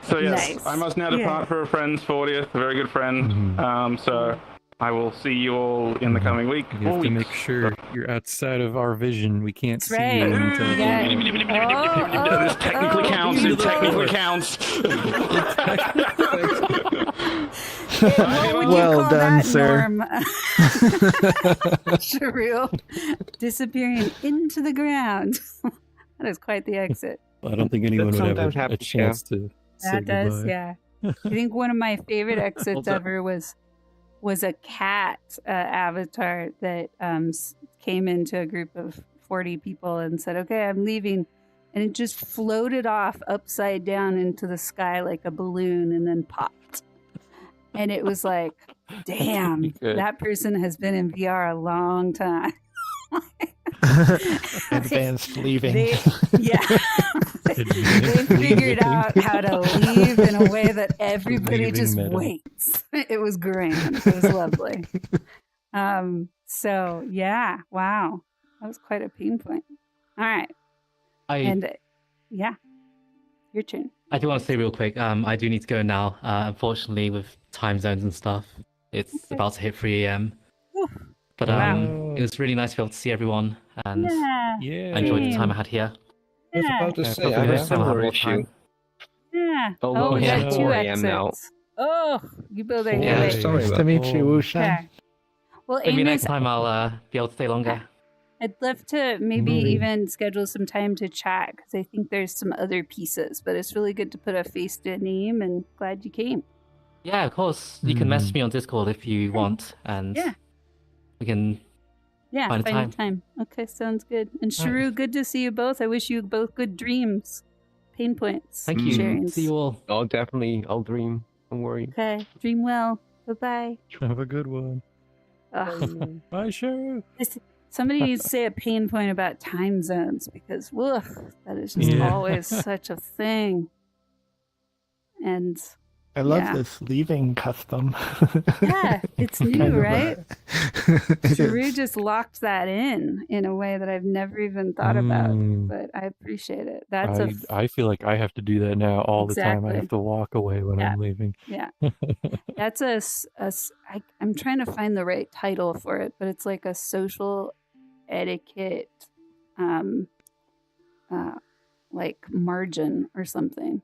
So yes, nice. I must now depart for a friend's 40th, a very good friend. So I will see you all in the coming week. You have to make sure you're outside of our vision. We can't see you until this technically counts. It technically counts. Well done, sir. Shereel disappearing into the ground. That is quite the exit. I don't think anyone would ever have a chance to say that does, goodbye. yeah. I think one of my favorite exits ever was a cat avatar that came into a group of 40 people and said, okay, I'm leaving. And it just floated off upside down into the sky like a balloon and then popped. And it was like, damn, that person has been in VR a long time. Advanced leaving. They They figured out how to leave in a way that everybody Leaving just meta. waits. It was grand. It was lovely. So yeah, wow, that was quite a pain point. All right, and yeah, your turn. I do want to say real quick, I do need to go now. Unfortunately, with time zones and stuff, it's Okay. about to hit 3 a.m. Whew. But Wow. it was really nice to be able to see everyone, and Yeah, Yeah. I enjoyed the same. time I had here. I was Yeah. about to Yeah, say, I hopefully have a next time I'll have similar more issue. time. Yeah. Although Oh, we it's got 2 4 a.m. now. exits. Oh, you build it. Yeah, Wait. sorry Nice about to meet you, Oh. Wushan. Okay. Well, Maybe next Amos, time I'll be able to stay longer. I'd love to maybe Mm. even schedule some time to chat because I think there's some other pieces, but it's really good to put a face to a name and glad you came. Yeah, of course. You can message Mm. me on Discord if you want, and Yeah. we can. Yeah, Find a find a time. Okay, sounds good. And Sharu, good to see you both. I wish you both good dreams. Pain points. Thank you. Sharings. See you all. Oh, definitely. I'll dream. Don't worry. Okay, dream well. Bye-bye. Have a good one. Ugh. Bye, Sharu. Somebody needs to say a pain point about time zones because, ugh, that is just Yeah. always such a thing. And I love Yeah. this leaving custom. yeah, it's new, Kind of a- right? It Sharu is. just locked that in a way that I've never even thought about, Mm. but I appreciate it. That's I feel like I have to do that now all the time. I Exactly. have to walk away when Yeah. I'm leaving. yeah. That's I'm trying to find the right title for it, but it's like a social etiquette, like margin or something.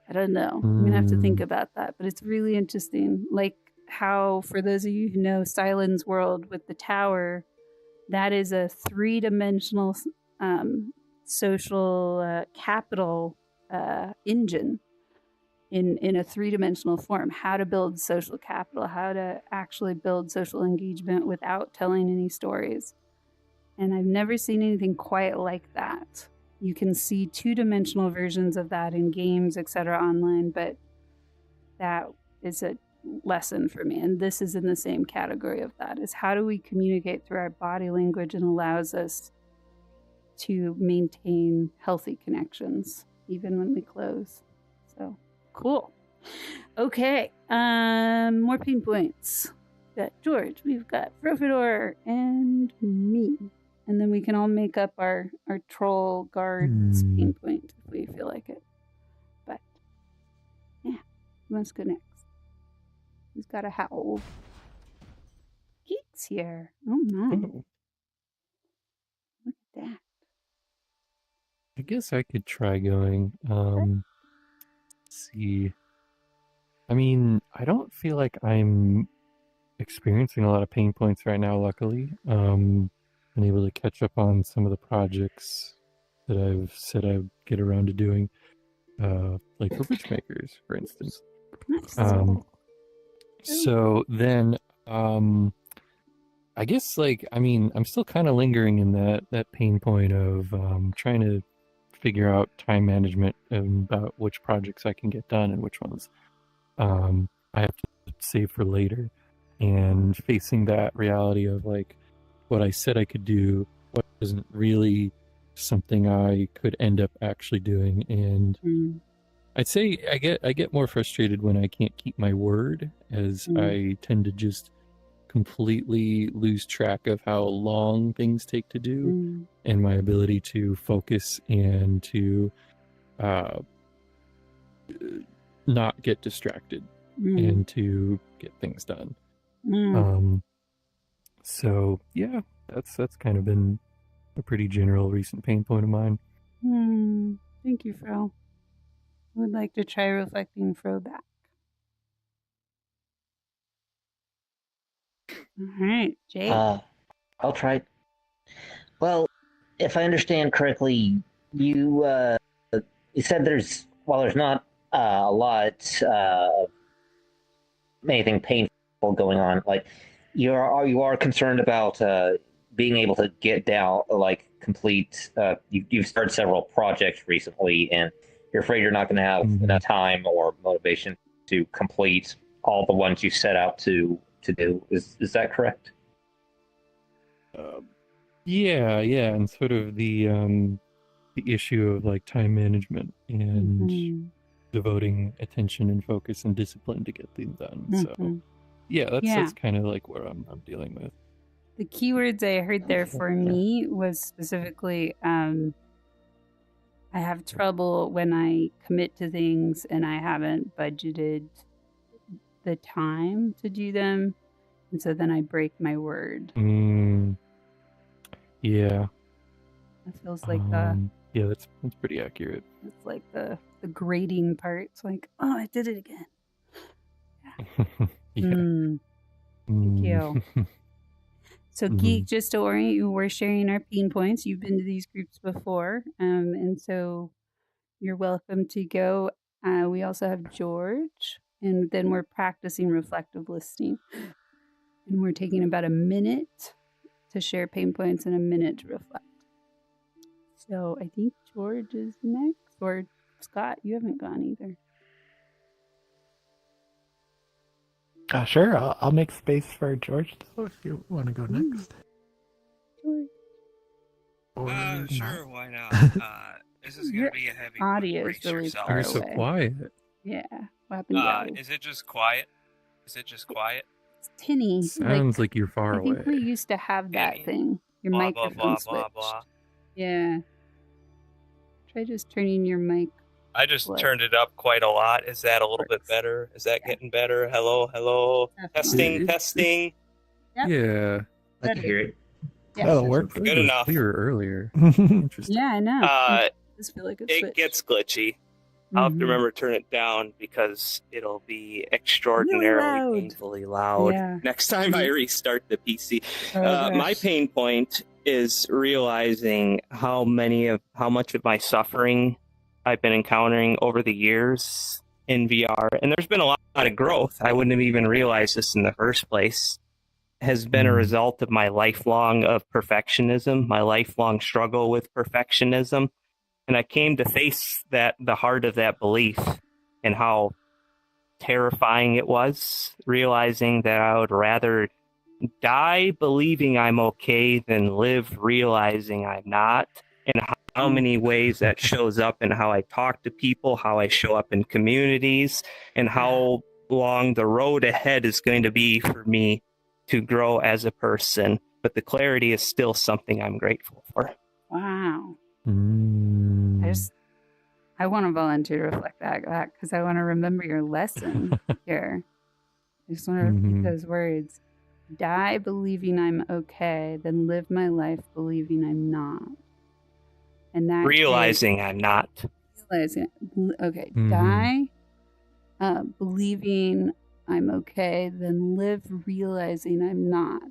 I don't know. I'm gonna have to think about that, but it's really interesting. Like how, for those of you who know Stylin's world with the tower, that is a 3-dimensional social capital engine. In a 3-dimensional form, how to build social capital, how to actually build social engagement without telling any stories. And I've never seen anything quite like that. You can see 2-dimensional versions of that in games, etc., online, but that is a lesson for me. And this is in the same category of that, is how do we communicate through our body language and allows us to maintain healthy connections, even when we close. So cool. Okay. More pain points. We've got George, we've got Profidor, and me. And then we can all make up our troll guards pain point if we feel like it. But yeah, who wants to go next? Who's got a howl? Geek's here. Oh my. Oh, Look at that. I guess I could try going. Let's see. I mean, I don't feel like I'm experiencing a lot of pain points right now, luckily. Been able to catch up on some of the projects that I've said I'd get around to doing, like for Bridgemakers, for instance. Nice. So then, I guess, like, I mean, I'm still kind of lingering in that pain point of trying to figure out time management about which projects I can get done and which ones I have to save for later, and facing that reality of like what I said I could do wasn't really something I could end up actually doing. And I'd say I get more frustrated when I can't keep my word, as I tend to just completely lose track of how long things take to do and my ability to focus and to not get distracted and to get things done. So yeah, that's kind of been a pretty general recent pain point of mine. Thank you, Fro. I would like to try reflecting Fro back. All right, Jay. I'll try. Well, if I understand correctly, you said there's not a lot of anything painful going on. Like you are concerned about being able to get down, like complete. You've started several projects recently, and you're afraid you're not going to have enough time or motivation to complete all the ones you set out to do. Is that correct? Yeah, and sort of the the issue of like time management and devoting attention and focus and discipline to get things done. So yeah, that's kind of like what I'm dealing with. The keywords I heard there for me was specifically I have trouble when I commit to things and I haven't budgeted the time to do them, and so then I break my word. Yeah. It feels like the yeah, that's pretty accurate. it's like the grading part. It's like, oh, I did it again. Yeah. Thank you. So, Geek, just to orient you, we're sharing our pain points. You've been to these groups before, and so you're welcome to go. We also have George, and then we're practicing reflective listening. And we're taking about a minute to share pain points and a minute to reflect. So, I think George is next, or Scott, you haven't gone either. Sure, I'll make space for George, though, if you want to go next. Sure, why not? This is going Your to be a heavy audio one. is Brace really yourself. far You're so away. quiet. Yeah. What happened to you? Is it just quiet? Is it just quiet? It's tinny. Sounds like you're far I away. think we used to have that Tinny. thing. Your Blah, blah, microphone blah, switched. blah, blah. Yeah. Try just turning your mic. I just What? turned it up quite a lot. Is that a little bit better? Is that getting better? Hello, hello. Definitely. Testing. Yep. Yeah. I can hear it. Yeah. That'll work. I feel like Good it was enough. clearer earlier. Interesting. Yeah, I know. I just feel like it's It switched. gets glitchy. I'll have to Mhm. remember to turn it down because it'll be extraordinarily loud. painfully loud Yeah. next time I restart the PC. Oh, My gosh. pain point is realizing how much of my suffering I've been encountering over the years in VR, and there's been a lot of growth. I wouldn't have even realized this in the first place. Has been a result of my lifelong of perfectionism, my lifelong struggle with perfectionism. And I came to face the heart of that belief and how terrifying it was, realizing that I would rather die believing I'm okay than live realizing I'm not, and how many ways that shows up in how I talk to people, how I show up in communities, and how long the road ahead is going to be for me to grow as a person. But the clarity is still something I'm grateful for. Wow. Mm. I want to volunteer to reflect that because I want to remember your lesson here. I just want to repeat those words. Die believing I'm okay, then live my life believing I'm not. And that Realizing I'm not. realizing, okay, die believing I'm okay, then live realizing I'm not.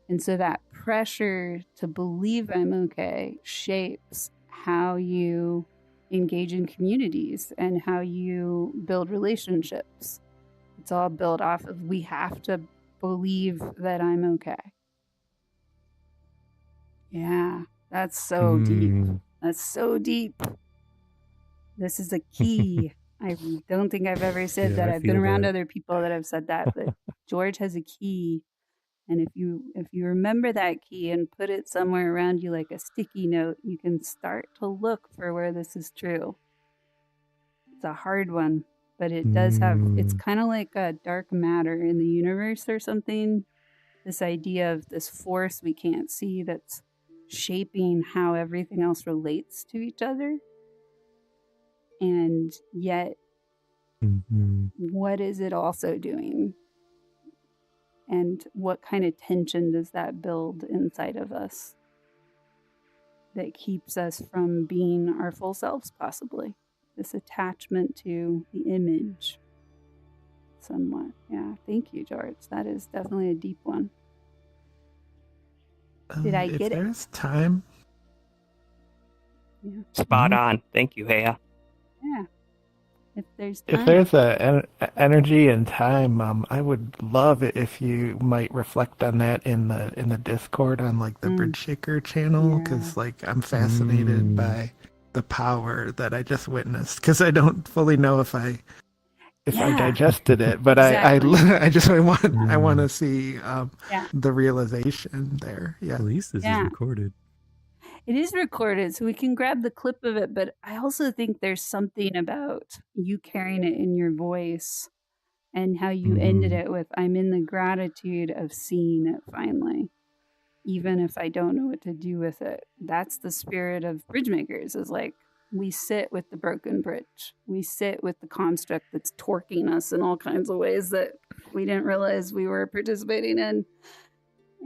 And so that pressure to believe I'm okay shapes how you engage in communities and how you build relationships. It's all built off of we have to believe that I'm okay. Yeah, that's so deep. That's so deep. This is a key. I don't think I've ever said Yeah, that. I I've been feel around that. other people that have said that, but George has a key. And if you remember that key and put it somewhere around you like a sticky note, you can start to look for where this is true. It's a hard one, but it does have, it's kind of like a dark matter in the universe or something. This idea of this force we can't see that's shaping how everything else relates to each other. And yet, what is it also doing? And what kind of tension does that build inside of us that keeps us from being our full selves, possibly? This attachment to the image, somewhat. Yeah, thank you, George. That is definitely a deep one. Did I get if it? there's time, Yeah. Spot on. Thank you, Hea. Yeah. If there's time. if there's energy and time, I would love it if you might reflect on that in the Discord on like the Bridge Shaker channel, because like I'm fascinated by the power that I just witnessed, because I don't fully know if I digested it, but Exactly. I want to see the realization there. Yeah. At least this is recorded. It is recorded, so we can grab the clip of it, but I also think there's something about you carrying it in your voice and how you ended it with, I'm in the gratitude of seeing it finally, even if I don't know what to do with it. That's the spirit of bridge makers, is like, we sit with the broken bridge. We sit with the construct that's torquing us in all kinds of ways that we didn't realize we were participating in.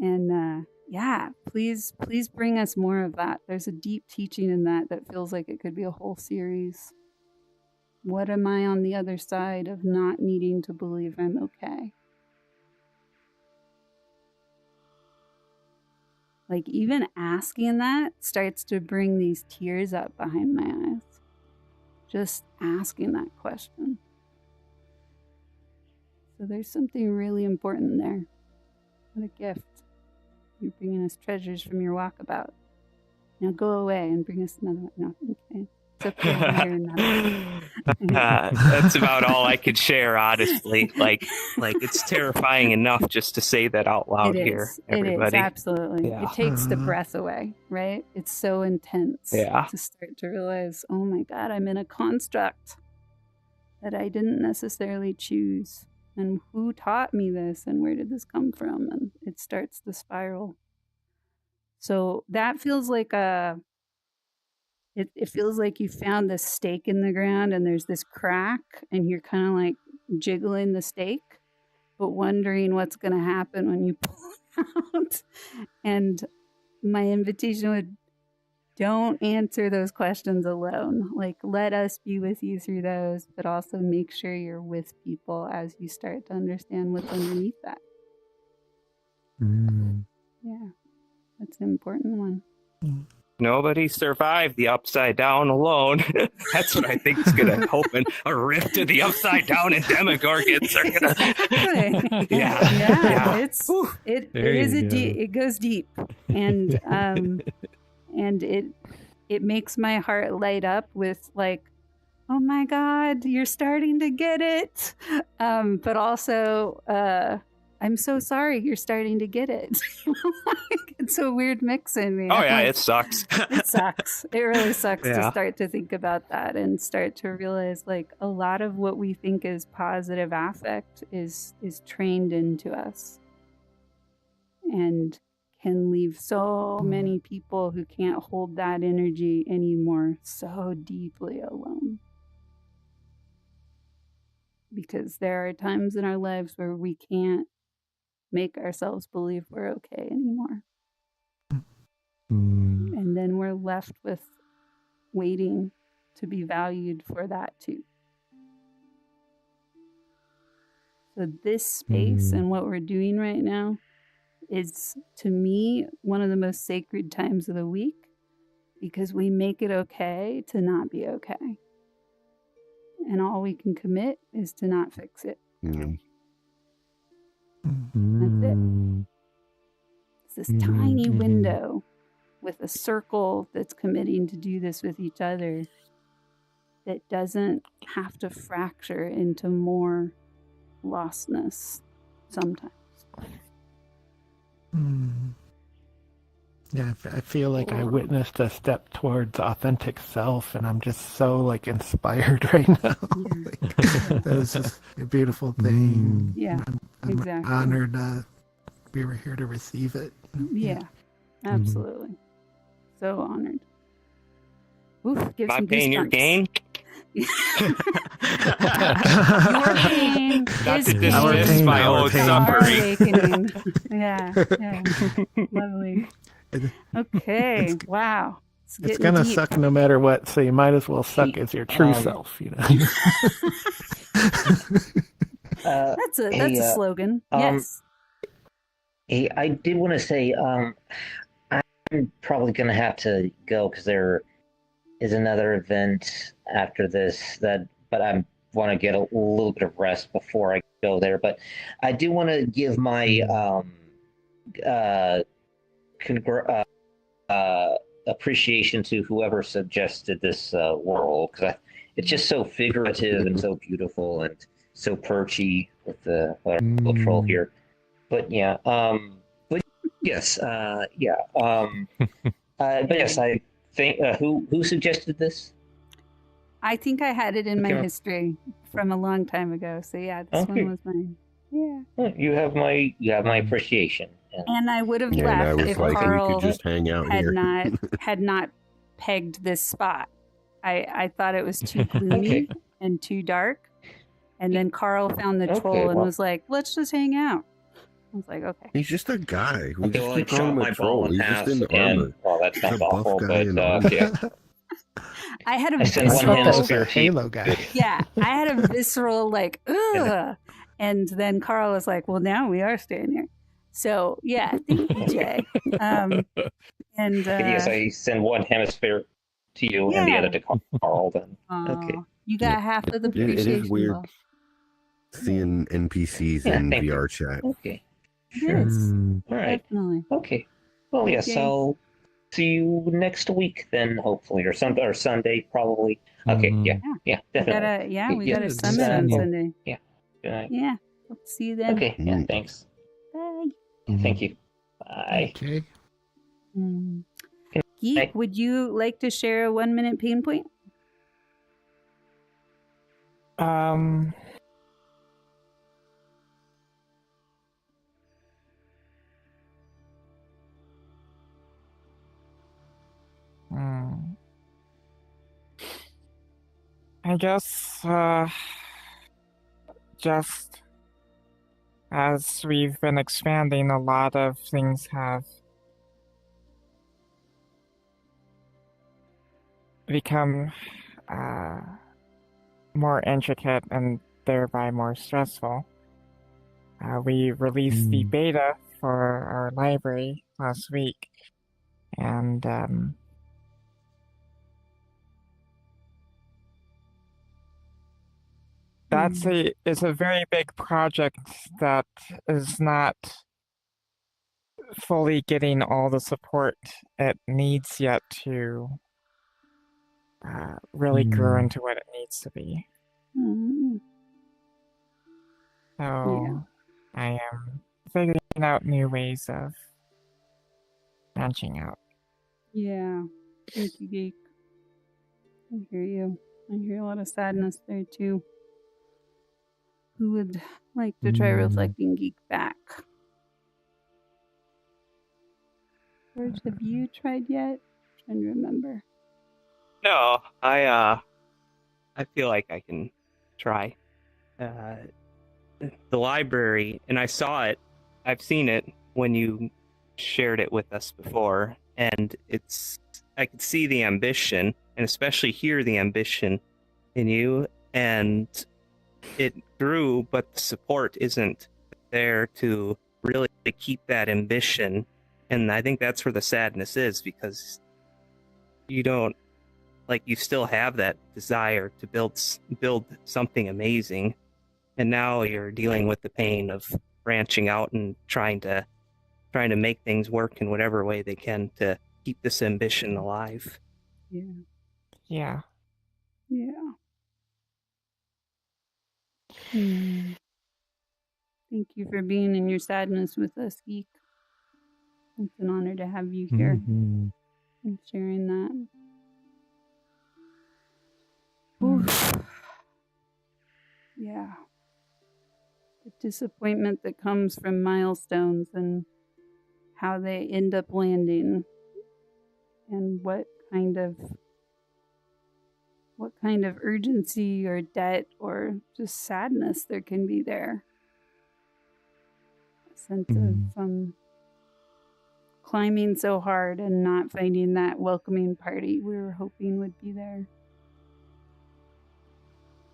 And yeah, please bring us more of that. There's a deep teaching in that feels like it could be a whole series. What am I on the other side of not needing to believe I'm okay? Like, even asking that starts to bring these tears up behind my eyes. Just asking that question. So there's something really important there. What a gift. You're bringing us treasures from your walkabout. Now go away and bring us another one. No, okay. It's okay. I'm hearing that. That's about all I could share, honestly. Like it's terrifying enough just to say that out loud here, everybody. It is, absolutely. Yeah. It takes the breath away, right? It's so intense to start to realize, oh my God, I'm in a construct that I didn't necessarily choose. And who taught me this? And where did this come from? And it starts the spiral. So that feels like it feels like you found this stake in the ground and there's this crack and you're kind of like jiggling the stake, but wondering what's going to happen when you pull it out. And my invitation would, don't answer those questions alone. Like, let us be with you through those, but also make sure you're with people as you start to understand what's underneath that. Yeah, that's an important one. Nobody survived the upside down alone. That's what I think is going to open a rift to the upside down, and demogorgons are going to. Yeah. It goes deep, and it makes my heart light up with like, oh my God, you're starting to get it, but also I'm so sorry you're starting to get it. It's a weird mix in me. Oh, yeah, like, it sucks. It sucks. It really sucks to start to think about that and start to realize, like, a lot of what we think is positive affect is trained into us and can leave so many people who can't hold that energy anymore so deeply alone. Because there are times in our lives where we can't make ourselves believe we're okay anymore. And then we're left with waiting to be valued for that too. So this space and what we're doing right now is, to me, one of the most sacred times of the week, because we make it okay to not be okay. And all we can commit is to not fix it. That's it. It's this tiny window with a circle that's committing to do this with each other that doesn't have to fracture into more lostness sometimes. Yeah, I feel like I witnessed a step towards authentic self, and I'm just so like inspired right now. Like, that was just a beautiful thing. Yeah, I'm exactly. honored we were here to receive it. Yeah, absolutely. So honored. Oof, gives My me pain, your goosebumps. gain. Your pain Not is to pain. dismiss my Our own pain. suffering. Awakening. Yeah. Lovely. Okay. Wow. It's gonna deep. suck no matter what, so you might as well suck as your true self, you know. That's a slogan. Yes. Hey, I did want to say, I'm probably going to have to go because there is another event after this but I want to get a little bit of rest before I go there. But I do want to give my appreciation to whoever suggested this world, because it's just so figurative and so beautiful and so perchy with the troll here. But yeah, but yes, But yes, I think who suggested this? I think I had it in my Okay. history from a long time ago. So yeah, this Okay. one was mine. Yeah. Well, you have my appreciation. And I would have Yeah, and I left was if like, we Carl could just hang out had here. not pegged this spot. I thought it was too gloomy Okay. and too dark. And then Carl found the troll Okay, and well- was like, let's just hang out. I was like, okay. He's just a guy. We Okay, just well, I keep calling shot him my a ball troll. in He's half, just in and armor. well, that He's a sounds buff awful, guy but in armor. yeah. I had a I sent one I thought that was a hemisphere to you. Halo guy. yeah, I had a visceral like, ugh. And then Carl was like, well, now we are staying here. So yeah, thank you, Jay. And Yes, I send one hemisphere to you and the Yeah. other to Carl. Then okay. you got half of the It is appreciation. weird Bob. seeing NPCs Yeah, in thank you. VR chat. Okay. It is, Mm. All right. definitely. Okay. Well, yes, Okay. I'll see you next week then, hopefully, or Sunday probably. Okay. Mhm. Yeah, We definitely. got a Yeah, summit good on seeing you. Sunday. Good night. Yeah. Hope to see you then. Okay. Yeah. Mm. Thanks. Bye. Thank you. Bye. Okay. Mm. Good Geek, night. would you like to share a 1 minute pain point? Um, hmm. I guess, just as we've been expanding, a lot of things have become, more intricate and thereby more stressful. We released the beta for our library last week, and it's a very big project that is not fully getting all the support it needs yet to really grow into what it needs to be. Mm. So I am figuring out new ways of branching out. Yeah. Thank you, Geek. I hear you. I hear a lot of sadness there too. Who would like to try reflecting Geek back? George, have you tried yet? I'm trying to remember. No, I feel like I can try. The library, and I saw it. I've seen it when you shared it with us before, and I could see the ambition, and especially hear the ambition in you, and it grew, but the support isn't there to really keep that ambition, and I think that's where the sadness is, because you don't, like, you still have that desire to build something amazing, and now you're dealing with the pain of branching out and trying to make things work in whatever way they can to keep this ambition alive. Yeah. Yeah. Yeah. Hmm. Thank you for being in your sadness with us, Geek. It's an honor to have you here Mhm. and sharing that. Oof. Yeah. The disappointment that comes from milestones and how they end up landing, and what kind of urgency or debt or just sadness there can be there. A sense of climbing so hard and not finding that welcoming party we were hoping would be there.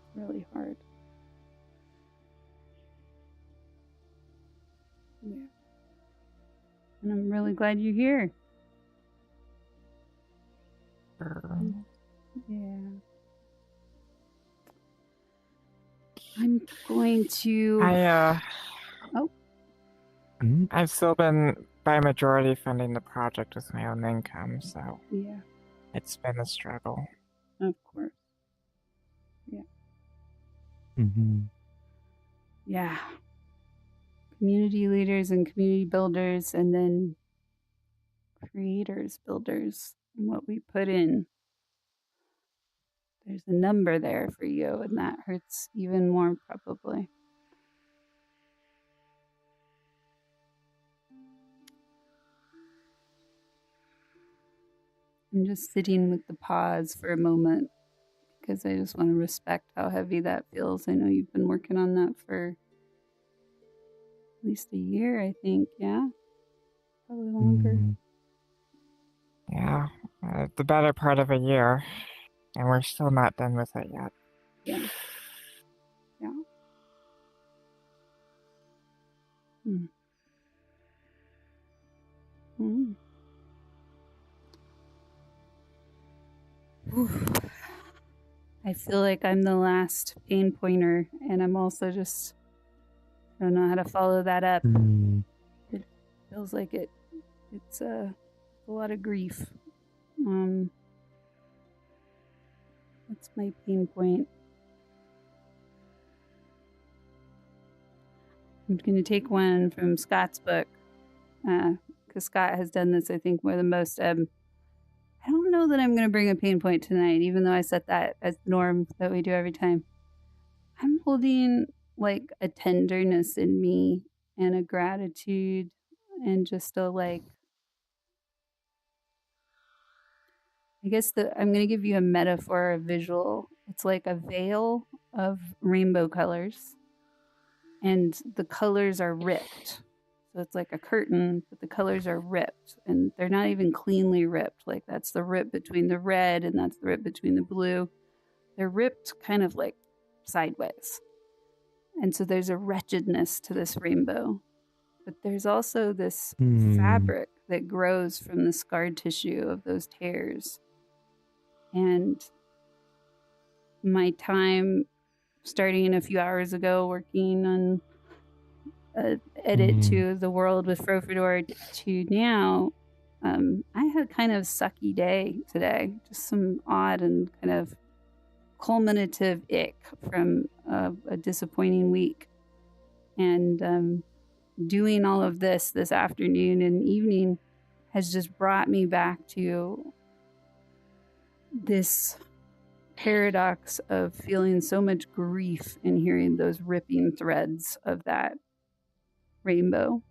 It's really hard. Yeah. And I'm really glad you're here. Yeah. I'm going to... I've still been by majority funding the project with my own income, so yeah, it's been a struggle. Of course. Yeah. Mm-hmm. Yeah. Community leaders and community builders, and then creators, builders, and what we put in. There's a number there for you, and that hurts even more probably. I'm just sitting with the pause for a moment because I just want to respect how heavy that feels. I know you've been working on that for at least a year, I think. Yeah? Probably longer. Yeah, the better part of a year, and we're still not done with it yet. Yeah. Yeah. Hmm. Hmm. I feel like I'm the last pain pointer, and I'm also just, I don't know how to follow that up. It feels like it's a lot of grief. What's my pain point? I'm going to take one from Scott's book, because Scott has done this, I think, more than most. I don't know that I'm going to bring a pain point tonight, even though I set that as the norm that we do every time. I'm holding like a tenderness in me and a gratitude and just a like, I guess I'm going to give you a metaphor, a visual. It's like a veil of rainbow colors, and the colors are ripped. So it's like a curtain, but the colors are ripped, and they're not even cleanly ripped. Like that's the rip between the red and that's the rip between the blue. They're ripped kind of like sideways. And so there's a wretchedness to this rainbow. But there's also this fabric that grows from the scarred tissue of those tears. And my time starting a few hours ago working on an edit to The World with Frofador to now, I had kind of sucky day today. Just some odd and kind of culminative ick from a disappointing week. And doing all of this afternoon and evening has just brought me back to this paradox of feeling so much grief and hearing those ripping threads of that rainbow,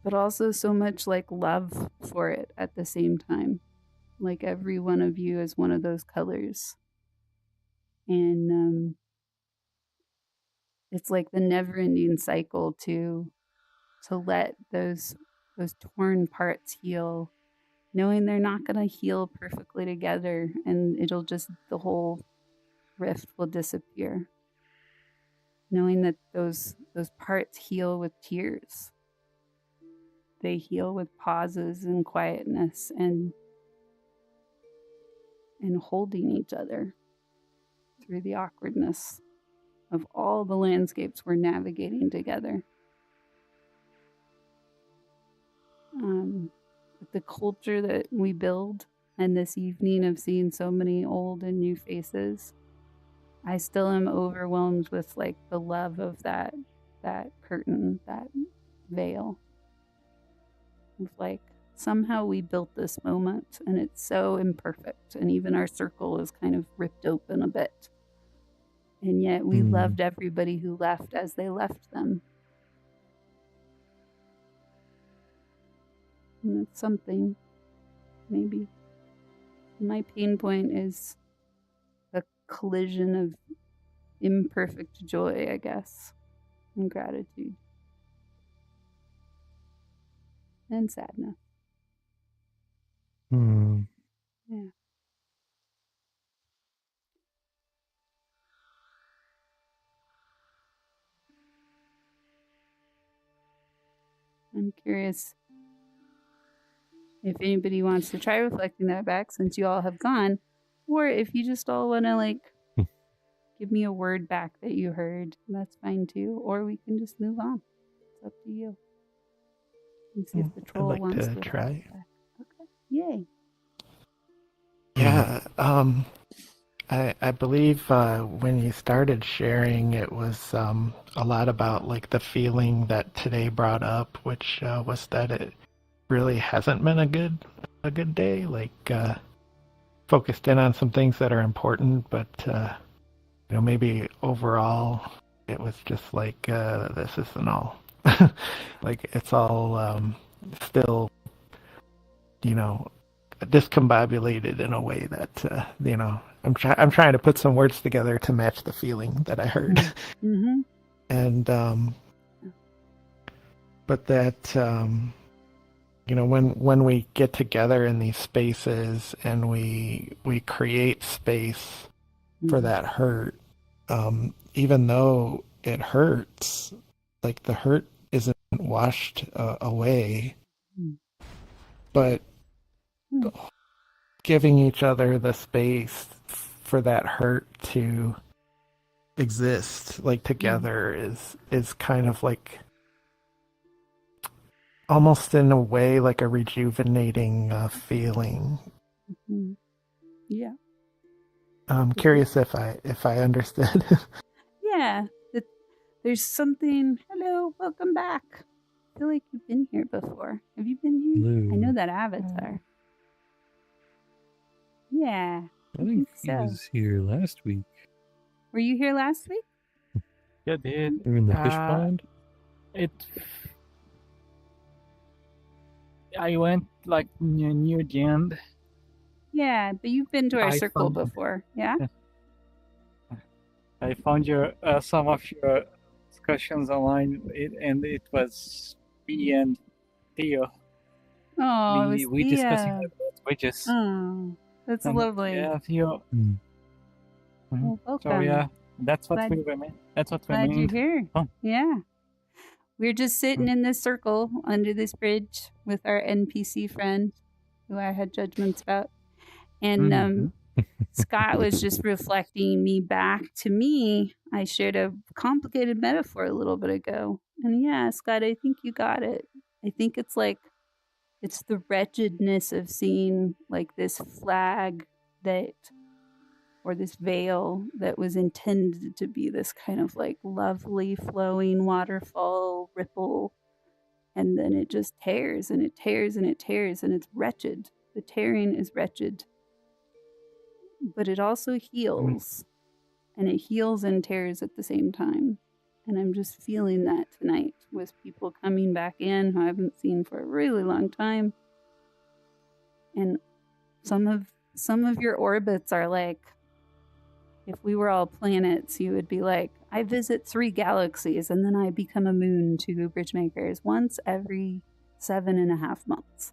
but also so much like love for it at the same time. Like every one of you is one of those colors. And it's like the never-ending cycle to let those torn parts heal, knowing they're not going to heal perfectly together, and it'll just, the whole rift will disappear. Knowing that those parts heal with tears. They heal with pauses and quietness and holding each other through the awkwardness of all the landscapes we're navigating together. The culture that we build, and this evening of seeing so many old and new faces, I still am overwhelmed with like the love of that curtain, that veil. Of like, somehow we built this moment and it's so imperfect, and even our circle is kind of ripped open a bit. And yet we loved everybody who left as they left them. And it's something, maybe. My pain point is a collision of imperfect joy, I guess, and gratitude. And sadness. Yeah. I'm curious if anybody wants to try reflecting that back since you all have gone, or if you just all want to like give me a word back that you heard, that's fine too, or we can just move on. It's up to you. And see if the troll I'd like wants to try. Okay. Yay. Yeah, I believe when you started sharing, it was a lot about like the feeling that today brought up, which was that it really hasn't been a good day. Like focused in on some things that are important, but maybe overall it was just like this isn't all. Like it's all still, discombobulated in a way that I'm trying to put some words together to match the feeling that I heard. Mm-hmm. And but that when we get together in these spaces and we create space for that hurt, even though it hurts, like the hurt isn't washed away, but giving each other the space for that hurt to exist, like together, is kind of like almost in a way like a rejuvenating feeling. Mm-hmm. Yeah. I'm curious if I understood. Yeah. There's something. Hello, welcome back. I feel like you've been here before. Have you been here? Hello. I know that avatar. Yeah. I think he so. was here last week. Were you here last week? You did. Or in the fish pond? I went like near the end. Yeah, but you've been to our circle before, yeah? I found some of your discussions online, and it was me and Theo. Oh, we discussing about wages. Oh, that's lovely. Yeah, Theo. Well, welcome. So yeah, that's what we meant. That's what we meant. Glad you're here. Oh. Yeah. We're just sitting in this circle under this bridge with our NPC friend, who I had judgments about. And Scott was just reflecting me back to me. I shared a complicated metaphor a little bit ago. And yeah, Scott, I think you got it. I think it's like, it's the wretchedness of seeing like this flag or this veil that was intended to be this kind of like lovely flowing waterfall ripple. And then it just tears and it tears and it tears and it's wretched. The tearing is wretched. But it also heals. And it heals and tears at the same time. And I'm just feeling that tonight with people coming back in who I haven't seen for a really long time. And some of your orbits are like, if we were all planets, you would be like, I visit 3 galaxies and then I become a moon to Bridgemakers once every 7.5 months.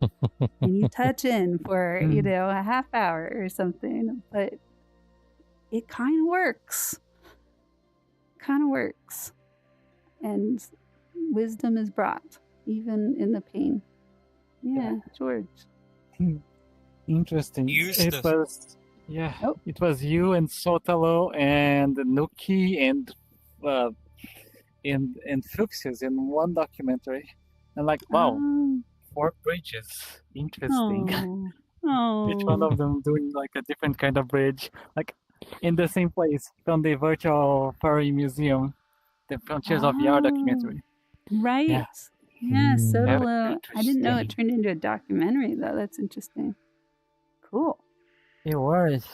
And you touch in for, a half hour or something. But it kind of works. And wisdom is brought, even in the pain. Yeah, George. Interesting. It was you and Sotalo and Nuki and Fluxus in one documentary. And like, wow, 4 bridges. Interesting. Oh. Each one of them doing like a different kind of bridge. Like in the same place, from the virtual furry museum, the Frontiers of VR documentary. Right. Yeah. Yeah, Sotalo. I didn't know it turned into a documentary though. That's interesting. Cool. It was.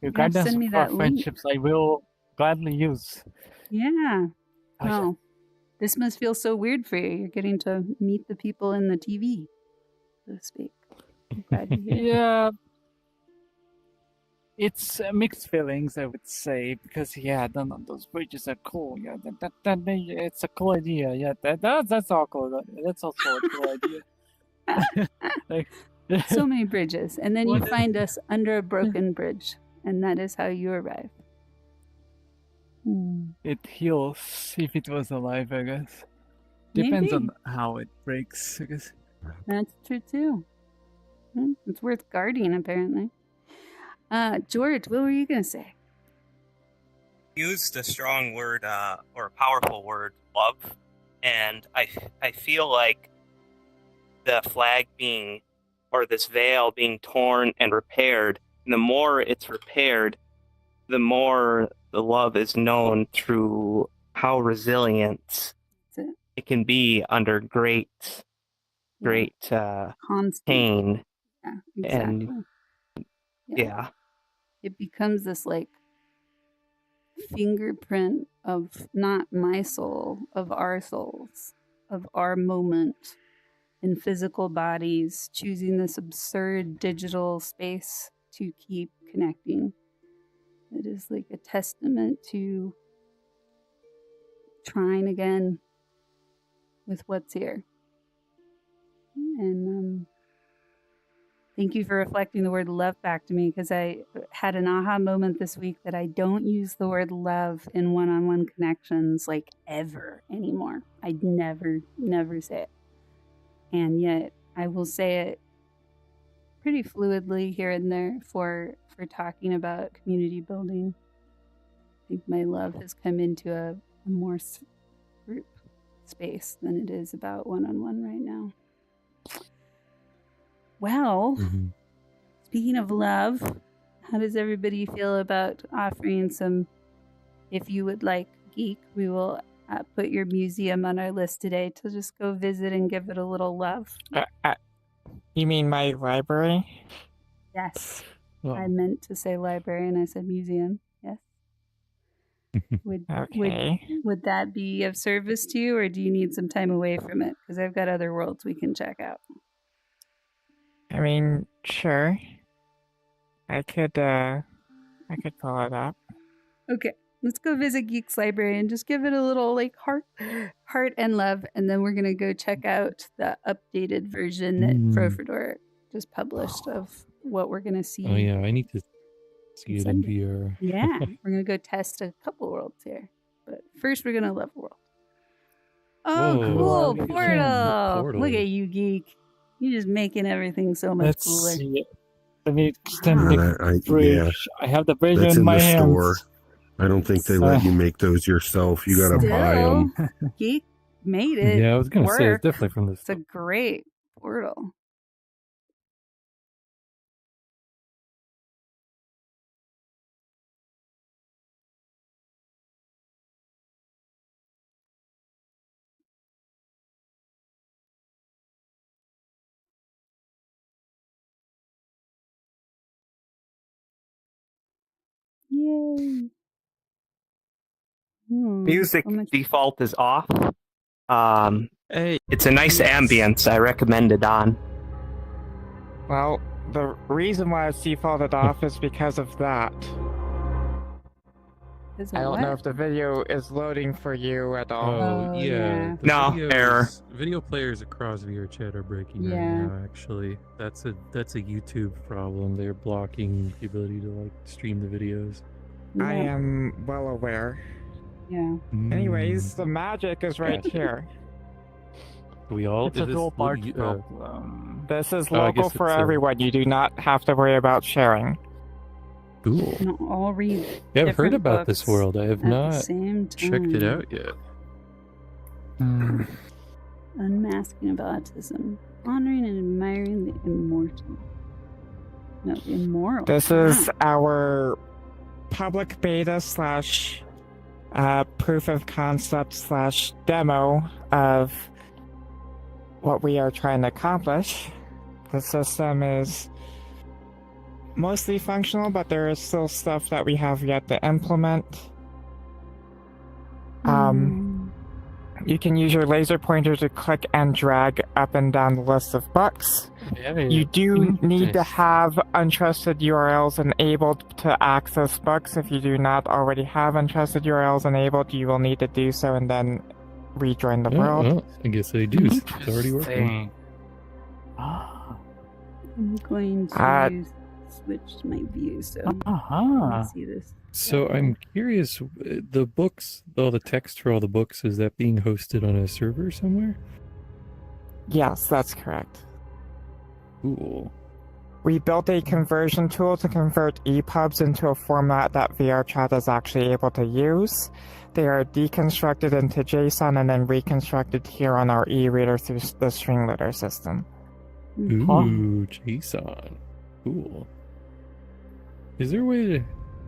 Your guidance send me for that friendships I will gladly use. Yeah. Wow. This must feel so weird for you. You're getting to meet the people in the TV, so to speak. I'm glad you're here. Yeah. It's mixed feelings, I would say, because those bridges are cool. Yeah, it's a cool idea. Yeah, that's all cool. That's also a cool idea. So many bridges, and then you find us under a broken bridge, and that is how you arrive. It heals if it was alive, I guess. Depends on how it breaks, I guess. That's true too. It's worth guarding, apparently. George, what were you gonna say? Used a strong word or a powerful word, love, and I feel like the flag being, or this veil being torn and repaired, and the more it's repaired, the more the love is known through how resilient it can be under great great Constant. pain. Yeah, exactly. And yeah. It becomes this like fingerprint of not my soul, of our souls, of our moment in physical bodies, choosing this absurd digital space to keep connecting. It is like a testament to trying again with what's here. And thank you for reflecting the word love back to me, because I had an aha moment this week that I don't use the word love in one-on-one connections like ever anymore. I never say it. And yet I will say it pretty fluidly here and there for talking about community building. I think my love has come into a more group space than it is about one-on-one right now. Well, speaking of love, how does everybody feel about offering some, if you would like, geek, we will put your museum on our list today to just go visit and give it a little love. You mean my library? Yes. Oh. I meant to say library and I said museum. Yes. Would that be of service to you, or do you need some time away from it? Because I've got other worlds we can check out. I mean, sure. I could pull it up. Okay. Let's go visit Geek's Library and just give it a little like heart and love, and then we're gonna go check out the updated version that Profedor just published of what we're gonna see. Oh yeah, I need to see it in VR. Yeah, we're gonna go test a couple worlds here, but first we're gonna love a world. Oh, Whoa, cool! Portal. Look at you, Geek. You're just making everything so much cooler. See. Let me extend the bridge. Yeah. I have the bridge That's in in my the hands. store. I don't think they let you make those yourself. You gotta buy them. Geek made it. Yeah, I was gonna say work. it's definitely from this. It's a great portal. Yay. Music default is off. Hey, It's a nice ambience. I recommend it on. Well, the reason why it's defaulted off is because of that. I don't know if the video is loading for you at all. Oh, yeah. The No, error. Video players across VR chat are breaking right now, actually. That's a YouTube problem. They're blocking the ability to like stream the videos. I am well aware. Yeah. Anyways, the magic is right here. We all It's a dual part problem. This is I local guess for it's, everyone. You do not have to worry about sharing. Cool. No, I'll read. Yeah, I've heard different about this books world. I have at the not same checked it time. out yet. Unmasking of autism. Honoring and admiring the immortal. No, the immoral. This is our public beta slash proof of concept slash demo of what we are trying to accomplish. The system is mostly functional, but there is still stuff that we have yet to implement. You can use your laser pointer to click and drag up and down the list of books. You do need to have untrusted URLs enabled to access books. If you do not already have untrusted URLs enabled, you will need to do so and then rejoin the world. Well, I guess I do. It's already working. I'm going to switch to my view so I can see this. So I'm curious, the books, all the text for all the books, is that being hosted on a server somewhere? Yes, that's correct. Cool. We built a conversion tool to convert EPUBs into a format that VRChat is actually able to use. They are deconstructed into JSON and then reconstructed here on our e-reader through the string litter system. Ooh, JSON. Cool. Is there a way to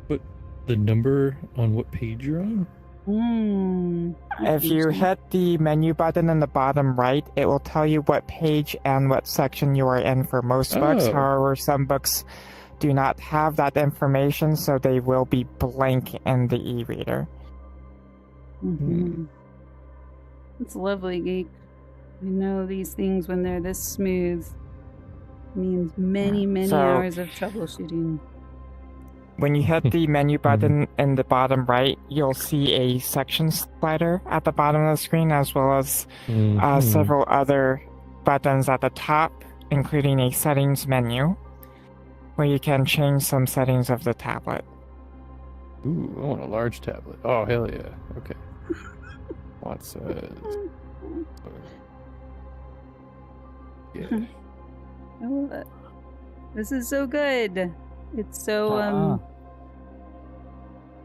put the number on what page you're on? If you hit the menu button in the bottom right, it will tell you what page and what section you are in for most books. Oh. However, some books do not have that information, so they will be blank in the e-reader. It's lovely, Geek. You know these things when they're this smooth means many, many So- hours of troubleshooting. When you hit the menu button in the bottom right, you'll see a section slider at the bottom of the screen, as well as several other buttons at the top, including a settings menu, where you can change some settings of the tablet. Ooh, I want a large tablet. Oh, hell yeah. Okay. What's yeah. I love it. This is so good. It's so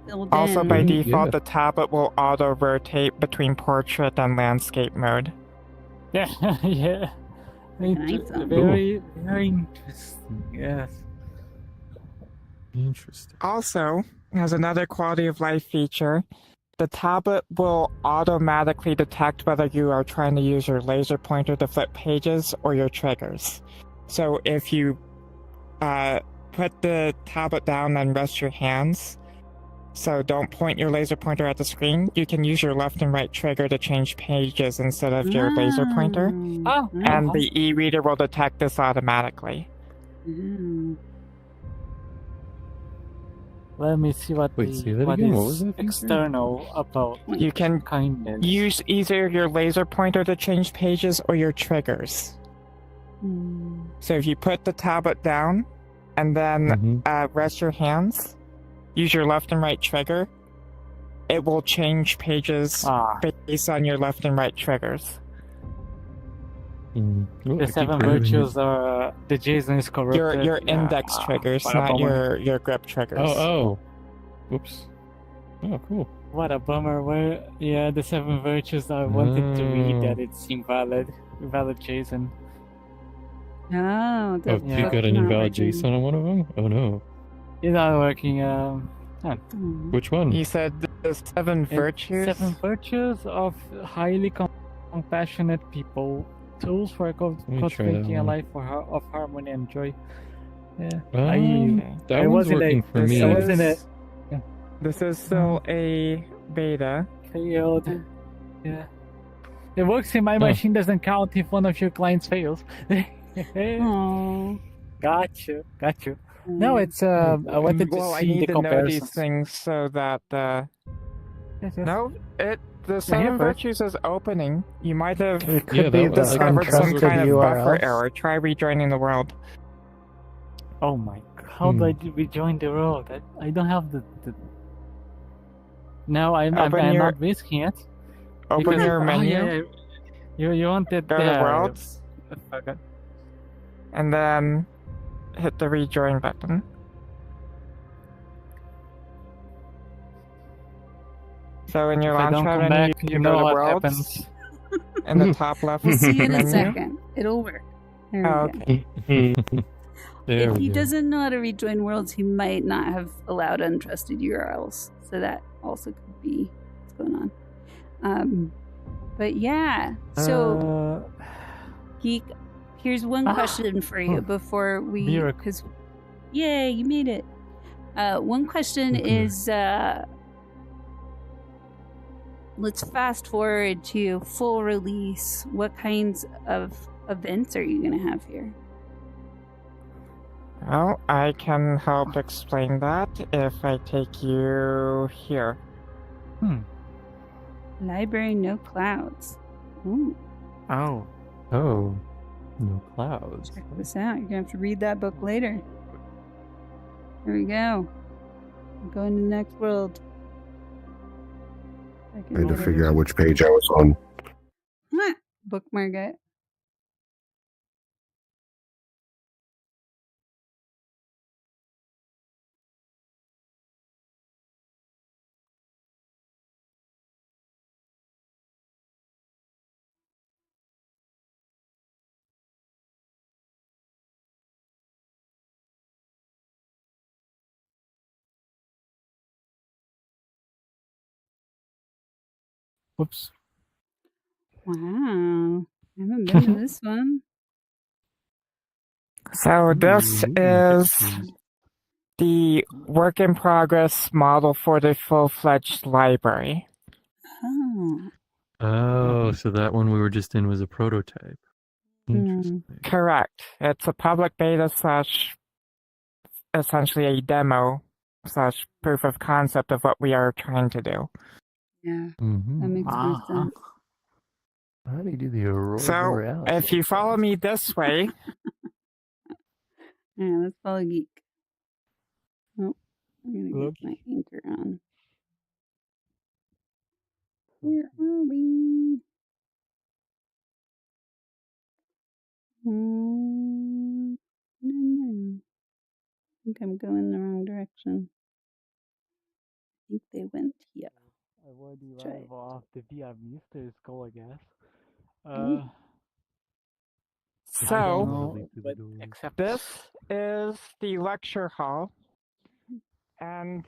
filled Also, in. by default, Yeah. the tablet will auto-rotate between portrait and landscape mode. Yeah, yeah. Nice. Very, very interesting. Yes. Interesting. Also, as another quality of life feature, the tablet will automatically detect whether you are trying to use your laser pointer to flip pages or your triggers. So if you put the tablet down and rest your hands, so don't point your laser pointer at the screen, you can use your left and right trigger to change pages instead of your laser pointer, Oh, and the e-reader will detect this automatically. Let me see what Wait, say that again? What was is that feature? external about You can kindness. use either your laser pointer to change pages or your triggers. So if you put the tablet down and then rest your hands, use your left and right trigger, it will change pages based on your left and right triggers. The seven virtues are the Jason is corrupted. Your index triggers, what a not bummer. your grip triggers. Oh. Whoops. Oh, cool. What a bummer. Where the seven virtues I wanted to read that it's invalid. Invalid Jason. No, Oh, you got an invalid JSON on one of them? Oh no. It's not working. Which one? He said the seven virtues. Seven virtues of highly compassionate people. Tools for me try that cultivating a one. life of harmony and joy. Yeah. That I one's wasn't working for me. I wasn't it. This is still a beta. Failed. Yeah. It works in my machine, doesn't count if one of your clients fails. Gotcha. No, it's I wanted to Well, I see need the to know comparisons. these things so that Yes. no, the seven virtues is opening. You might have It could be the discovered some untrusted kind of buffer URLs. error. Try rejoining the world. Oh my god, how do I rejoin the world? I don't have the... No, I'm Open your- not risking it. Open Because- your menu. You wanted Go to worlds. And then hit the rejoin button. So in your If I don't launchpad come menu, back, you you go know to what worlds. happens. In the top left We'll see you in a menu. second. It'll work. There we Oh, go. okay. There If we he go. doesn't know how to rejoin worlds, he might not have allowed untrusted URLs. So that also could be what's going on. But yeah, so Geek, here's one question for you before we, Miracle. because yay, you made it. One question is, let's fast forward to full release. What kinds of events are you going to have here? Well, I can help explain that if I take you here. Library No Clouds. Ooh, Oh. Oh. No clouds. check this out. You're going to have to read that book later. Here we go. I'm going to the next world. I had to figure out which page I was on. Bookmark it. Whoops. Wow. I haven't been to this one. So this is the work in progress model for the full-fledged library. Oh. Oh, so that one we were just in was a prototype. Interesting. Correct. It's a public beta / essentially a demo / proof of concept of what we are trying to do. Yeah, Mm-hmm. that makes more sense. How do you do the aurora So borealis? if you follow me this way, Yeah, let's follow Geek. Oh, I'm gonna get my anchor on. Where are we? No. I think I'm going the wrong direction. I think they went here. I would Try arrive off the via Mr. Skull, I guess. so But except this is the lecture hall, and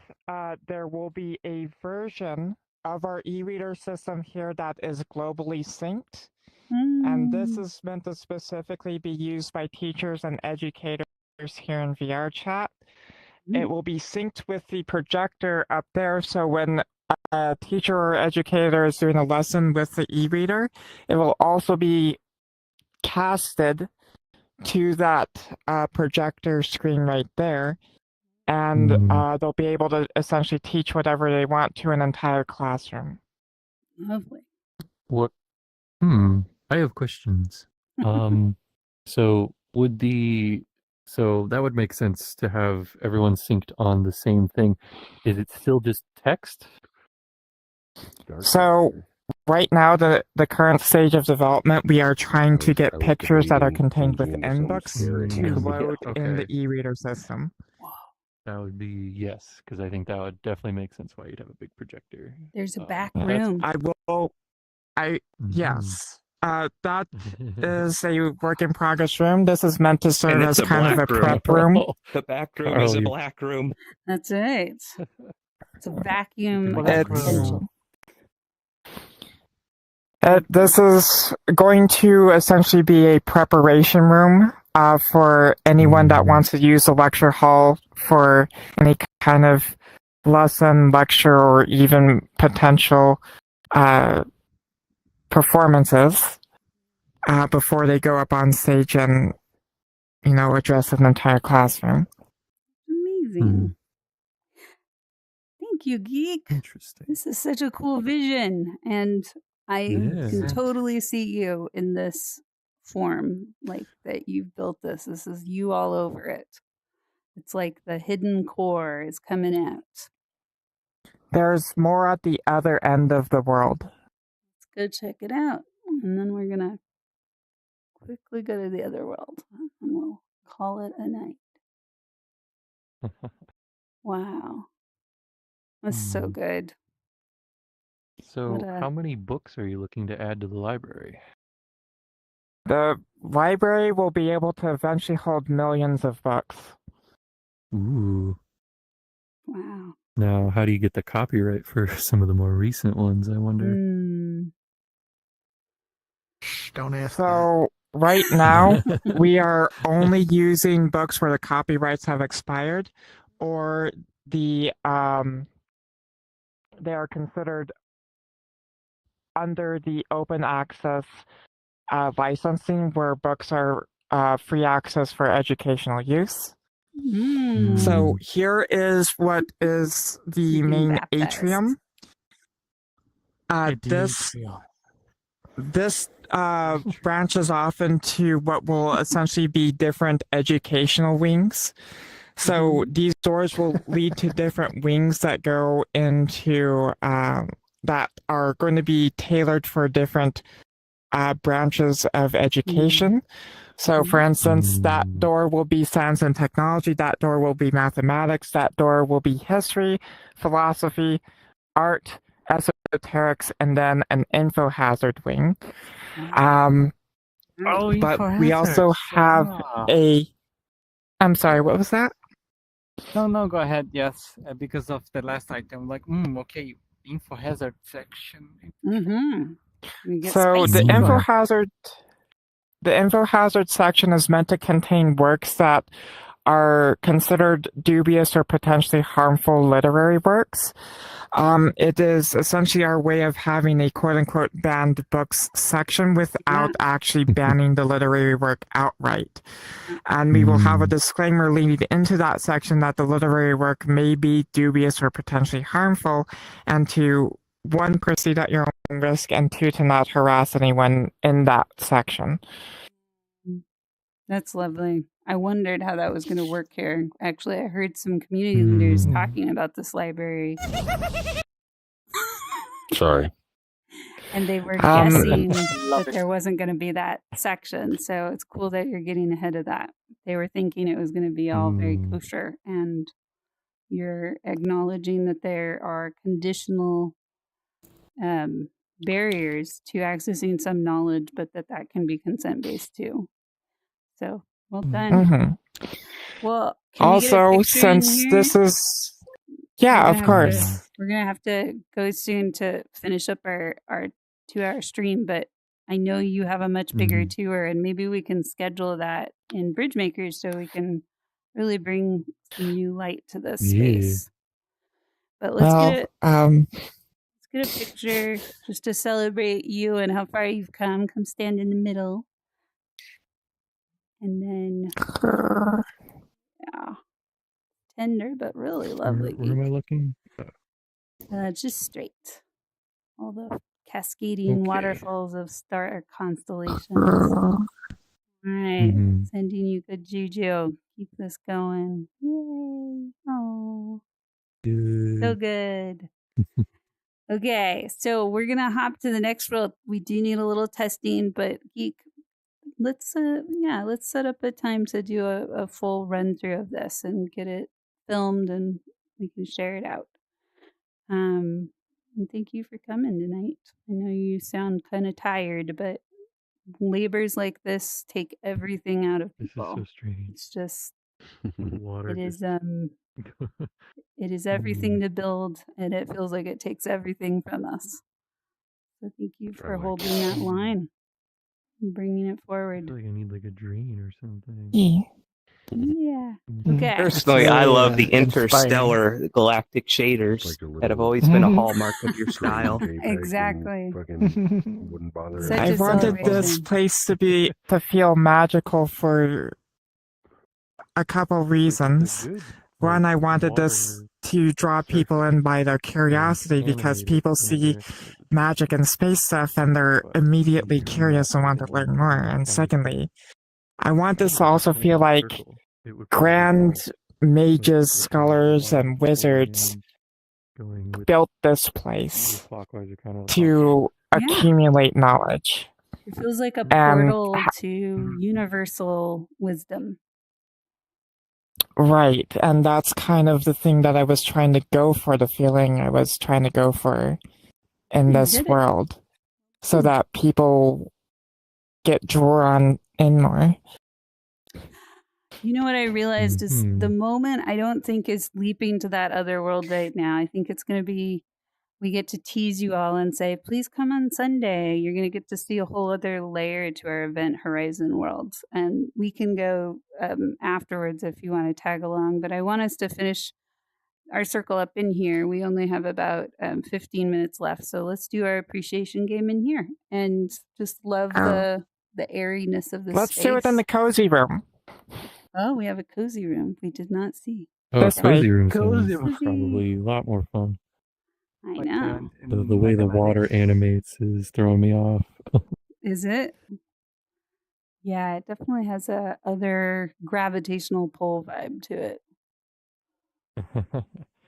there will be a version of our e-reader system here that is globally synced. And this is meant to specifically be used by teachers and educators here in VR chat. It will be synced with the projector up there, so when a teacher or educator is doing a lesson with the e-reader, it will also be casted to that projector screen right there, and they'll be able to essentially teach whatever they want to an entire classroom. Lovely. What? I have questions. So that would make sense to have everyone synced on the same thing. Is it still just text? So right now, the current stage of development, we are trying to get pictures that are contained within books to load in the e-reader system. That would be yes, because I think that would definitely make sense why you'd have a big projector. There's a back Yes, room. Yes. That is a work in progress room. This is meant to serve as kind of a prep room. The back room is a black room. That's right. It's a vacuum It's- potential. This is going to essentially be a preparation room for anyone that wants to use the lecture hall for any kind of lesson, lecture, or even potential performances before they go up on stage and, address an entire classroom. Amazing. Thank you, Geek. Interesting. This is such a cool vision, and I can totally see you in this form, like that you've built this. This is you all over it. It's like the hidden core is coming out. There's more at the other end of the world. Let's go check it out, and then we're gonna quickly go to the other world, and we'll call it a night. Wow. That's so good. So, how many books are you looking to add to the library? The library will be able to eventually hold millions of books. Ooh. Wow. Now, how do you get the copyright for some of the more recent ones, I wonder? Don't ask. So, right now, we are only using books where the copyrights have expired, or they are considered under the open access licensing, where books are free access for educational use. So here is what is the main atrium. This branches off into what will essentially be different educational wings. So these doors will lead to different wings that go into that are going to be tailored for different branches of education. So, for instance, that door will be science and technology, that door will be mathematics, that door will be history, philosophy, art, esoterics, and then an info hazard wing. But we also have I'm sorry, what was that? No, go ahead. Yes, because of the last item. Like, okay, info hazard section. Mm-hmm. We get So spicy. the info hazard section is meant to contain works that are considered dubious or potentially harmful literary works. It is essentially our way of having a quote-unquote banned books section without actually banning the literary work outright. And we will have a disclaimer leading into that section that the literary work may be dubious or potentially harmful, and to, one, proceed at your own risk, and two, to not harass anyone in that section. That's lovely. I wondered how that was going to work here. Actually, I heard some community leaders talking about this library. Sorry. And they were guessing that there wasn't going to be that section. So it's cool that you're getting ahead of that. They were thinking it was going to be all very kosher. And you're acknowledging that there are conditional barriers to accessing some knowledge, but that can be consent-based too. So, well done. Well, can also, we get a since this is... Yeah, of course. We're going to have to go soon to finish up our 2-hour stream, but I know you have a much bigger tour, and maybe we can schedule that in Bridgemakers so we can really bring some new light to this space. But let's get a picture just to celebrate you and how far you've come. Come stand in the middle. And then, yeah, tender but really lovely. Where am I looking? Just straight. All the cascading waterfalls of star constellations. All right, sending you good juju. Keep this going. Yay! Oh, so good. Okay, so we're gonna hop to the next world. We do need a little testing, but Geek, let's set up a time to do a full run through of this and get it filmed, and we can share it out. And thank you for coming tonight. I know you sound kind of tired, but labors like this take everything out of people. This is so strange. It's just water. It is everything to build, and it feels like it takes everything from us. So thank you for holding that line and bringing it forward. I feel like I need like a drain or something. Yeah. Okay. Personally, I love the interstellar galactic shaders that have always been a hallmark of your style. Exactly. Wouldn't bother. I wanted this place to feel magical for a couple reasons. One, I wanted this to draw people in by their curiosity, because people see magic and space stuff and they're immediately curious and want to learn more. And secondly, I want this to also feel like grand mages, scholars, and wizards built this place to accumulate knowledge. It feels like a portal to universal wisdom. Right, and that's kind of the thing that I was trying to go for, the feeling I was trying to go for in this world, so that people get drawn in more. You know what I realized is the moment I don't think is leaping to that other world right now. I think it's going to be, we get to tease you all and say, please come on Sunday. You're going to get to see a whole other layer to our event Horizon Worlds. And we can go afterwards if you want to tag along. But I want us to finish our circle up in here. We only have about 15 minutes left. So let's do our appreciation game in here and just love the airiness of this Let's space. do it in the cozy room. Oh, we have a cozy room we did not see. Oh, This cozy way. room Cozy sounds probably a lot more fun. I know. The way the water animates is throwing me off. Is it? Yeah, it definitely has a other gravitational pull vibe to it.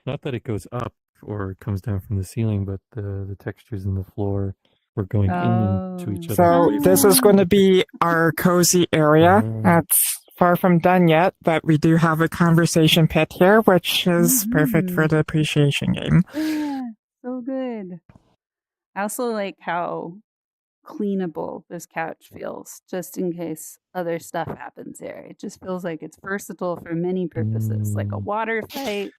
Not that it goes up or comes down from the ceiling, but the textures in the floor were going into each other. So this is going to be our cozy area. It's far from done yet, but we do have a conversation pit here, which is perfect for the appreciation game. Yeah, so good. I also like how cleanable this couch feels, just in case other stuff happens there. It just feels like it's versatile for many purposes, like a water fight,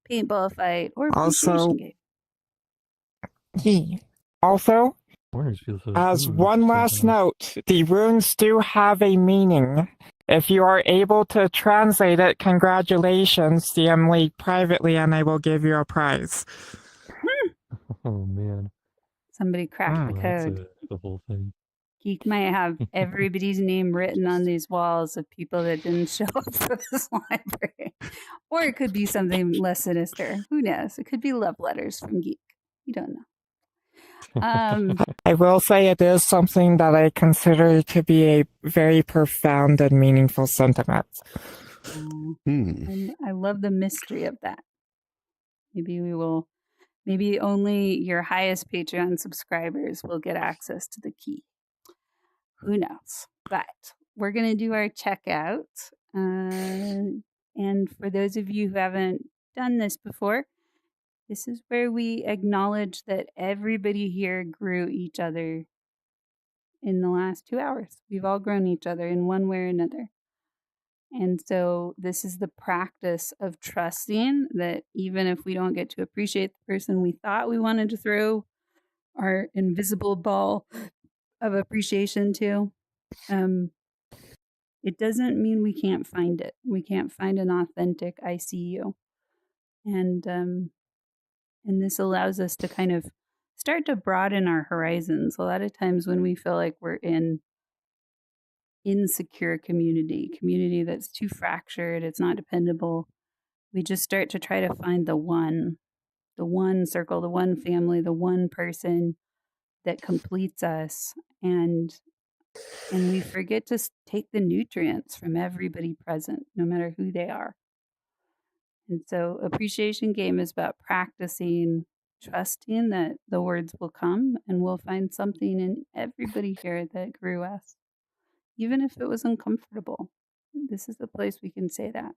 paintball fight, or appreciation Also, game. Also, Corners feel so as smooth one last sometimes. note, the runes do have a meaning. If you are able to translate it, congratulations. DM me privately and I will give you a prize. Oh man. Somebody cracked the Oh, that's code. the whole thing. Geek might have everybody's name written on these walls of people that didn't show up for this library. Or it could be something less sinister. Who knows? It could be love letters from Geek. You don't know. I will say it is something that I consider to be a very profound and meaningful sentiment. I love the mystery of that. Maybe only your highest Patreon subscribers will get access to the key. Who knows? But we're going to do our checkout. And for those of you who haven't done this before, this is where we acknowledge that everybody here grew each other in the last 2 hours. We've all grown each other in one way or another. And so this is the practice of trusting that even if we don't get to appreciate the person we thought we wanted to throw our invisible ball of appreciation to, it doesn't mean we can't find it. We can't find an authentic I see you. And this allows us to kind of start to broaden our horizons. A lot of times when we feel like we're in insecure community that's too fractured, it's not dependable, we just start to try to find the one circle, the one family, the one person that completes us, and we forget to take the nutrients from everybody present, no matter who they are. And so appreciation game is about practicing trusting that the words will come and we'll find something in everybody here that grew us, even if it was uncomfortable. This is the place we can say that.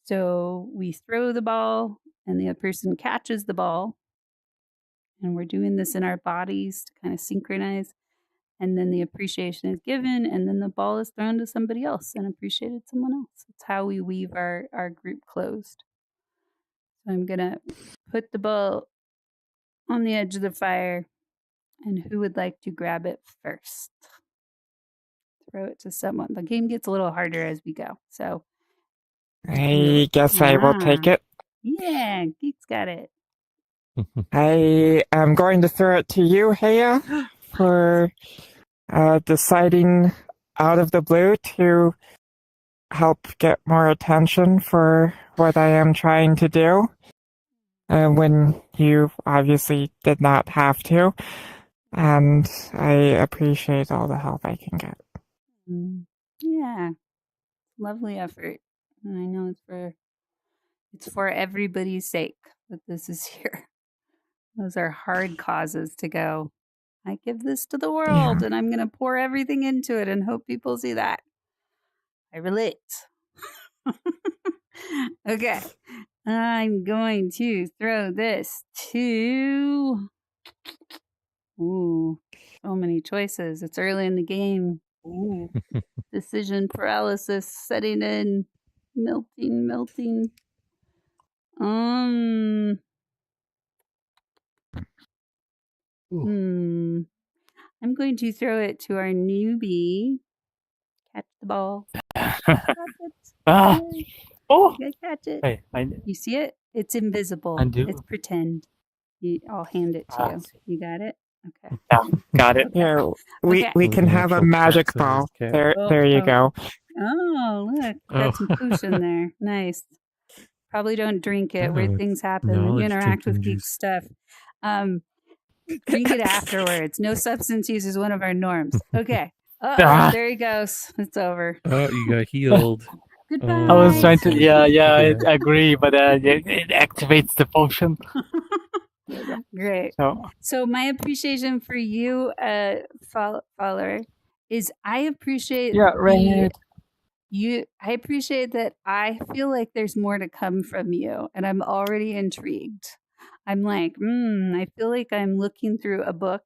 So we throw the ball and the other person catches the ball. And we're doing this in our bodies to kind of synchronize. And then the appreciation is given, and then the ball is thrown to somebody else and appreciated someone else. It's how we weave our group closed. So I'm going to put the ball on the edge of the fire, and who would like to grab it first? Throw it to someone. The game gets a little harder as we go. So I guess I will take it. Yeah, Geek's got it. I am going to throw it to you, Heya, for deciding out of the blue to help get more attention for what I am trying to do when you obviously did not have to. And I appreciate all the help I can get. Yeah, lovely effort. And I know it's for everybody's sake that this is here. Those are hard causes to go, I give this to the world and I'm going to pour everything into it and hope people see that. I relate. Okay. I'm going to throw this to... Ooh, so many choices. It's early in the game. Ooh. Decision paralysis setting in. Melting. I'm going to throw it to our newbie. Catch the ball. Catch it. Oh, you catch it. Hey, you see it? It's invisible. It's pretend. I'll hand it to you. You got it? Okay. Yeah, got it. Here, we can have a magic ball. There you go. Oh, look. Got some poosh in there. Nice. Probably don't drink it. Weird things happen when you interact with geek stuff. Drink it afterwards. No substance use is one of our norms. Okay. There he goes. It's over. Oh, you got healed. Goodbye. I was trying to, I agree, but it activates the function. Great. So my appreciation for you, follower, is I appreciate I appreciate that I feel like there's more to come from you, and I'm already intrigued. I'm like, I feel like I'm looking through a book,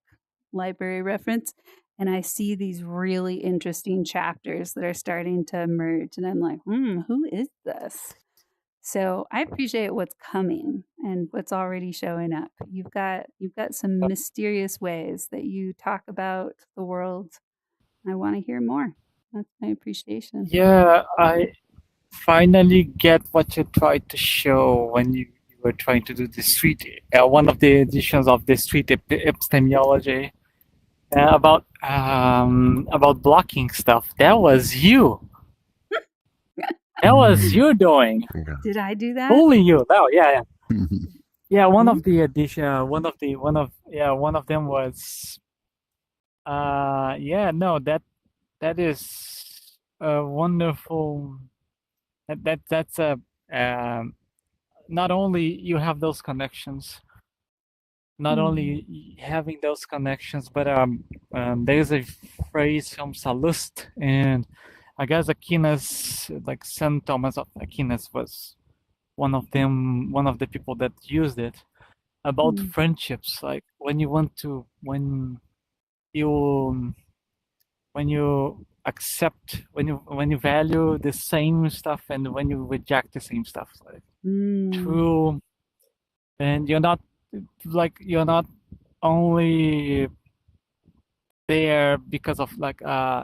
library reference, and I see these really interesting chapters that are starting to emerge. And I'm like, who is this? So I appreciate what's coming. and what's already showing up. You've got some mysterious ways that you talk about the world. I want to hear more. That's my appreciation. Yeah, I finally get what you tried to show when you were trying to do the street, one of the editions of the street epistemology about blocking stuff. That was you. That was you doing. Did I do that? Only you. Oh, yeah. Yeah, one of the edition, one of them was, that is a wonderful. That's a not only you have those connections, not only having those connections, but there's a phrase from Sallust, and I guess Aquinas, like Saint Thomas of Aquinas, was one of the people that used it about friendships. Like when you accept, when you value the same stuff, and when you reject the same stuff, like true, and you're not only there because of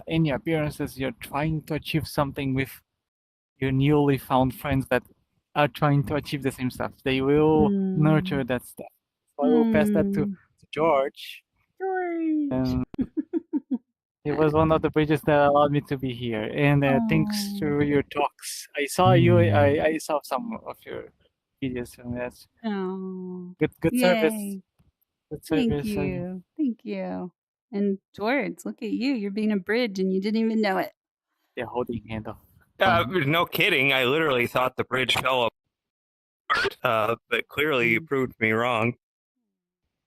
any appearances. You're trying to achieve something with your newly found friends that are trying to achieve the same stuff. They will nurture that stuff. So I will pass that to George. And it was one of the bridges that allowed me to be here. And thanks to your talks, I saw you. I saw some of your videos, and that's good service. Good service. Thank you. And George, look at you. You're being a bridge, and you didn't even know it. Yeah, holding hand up. No kidding. I literally thought the bridge fell apart, but clearly you proved me wrong.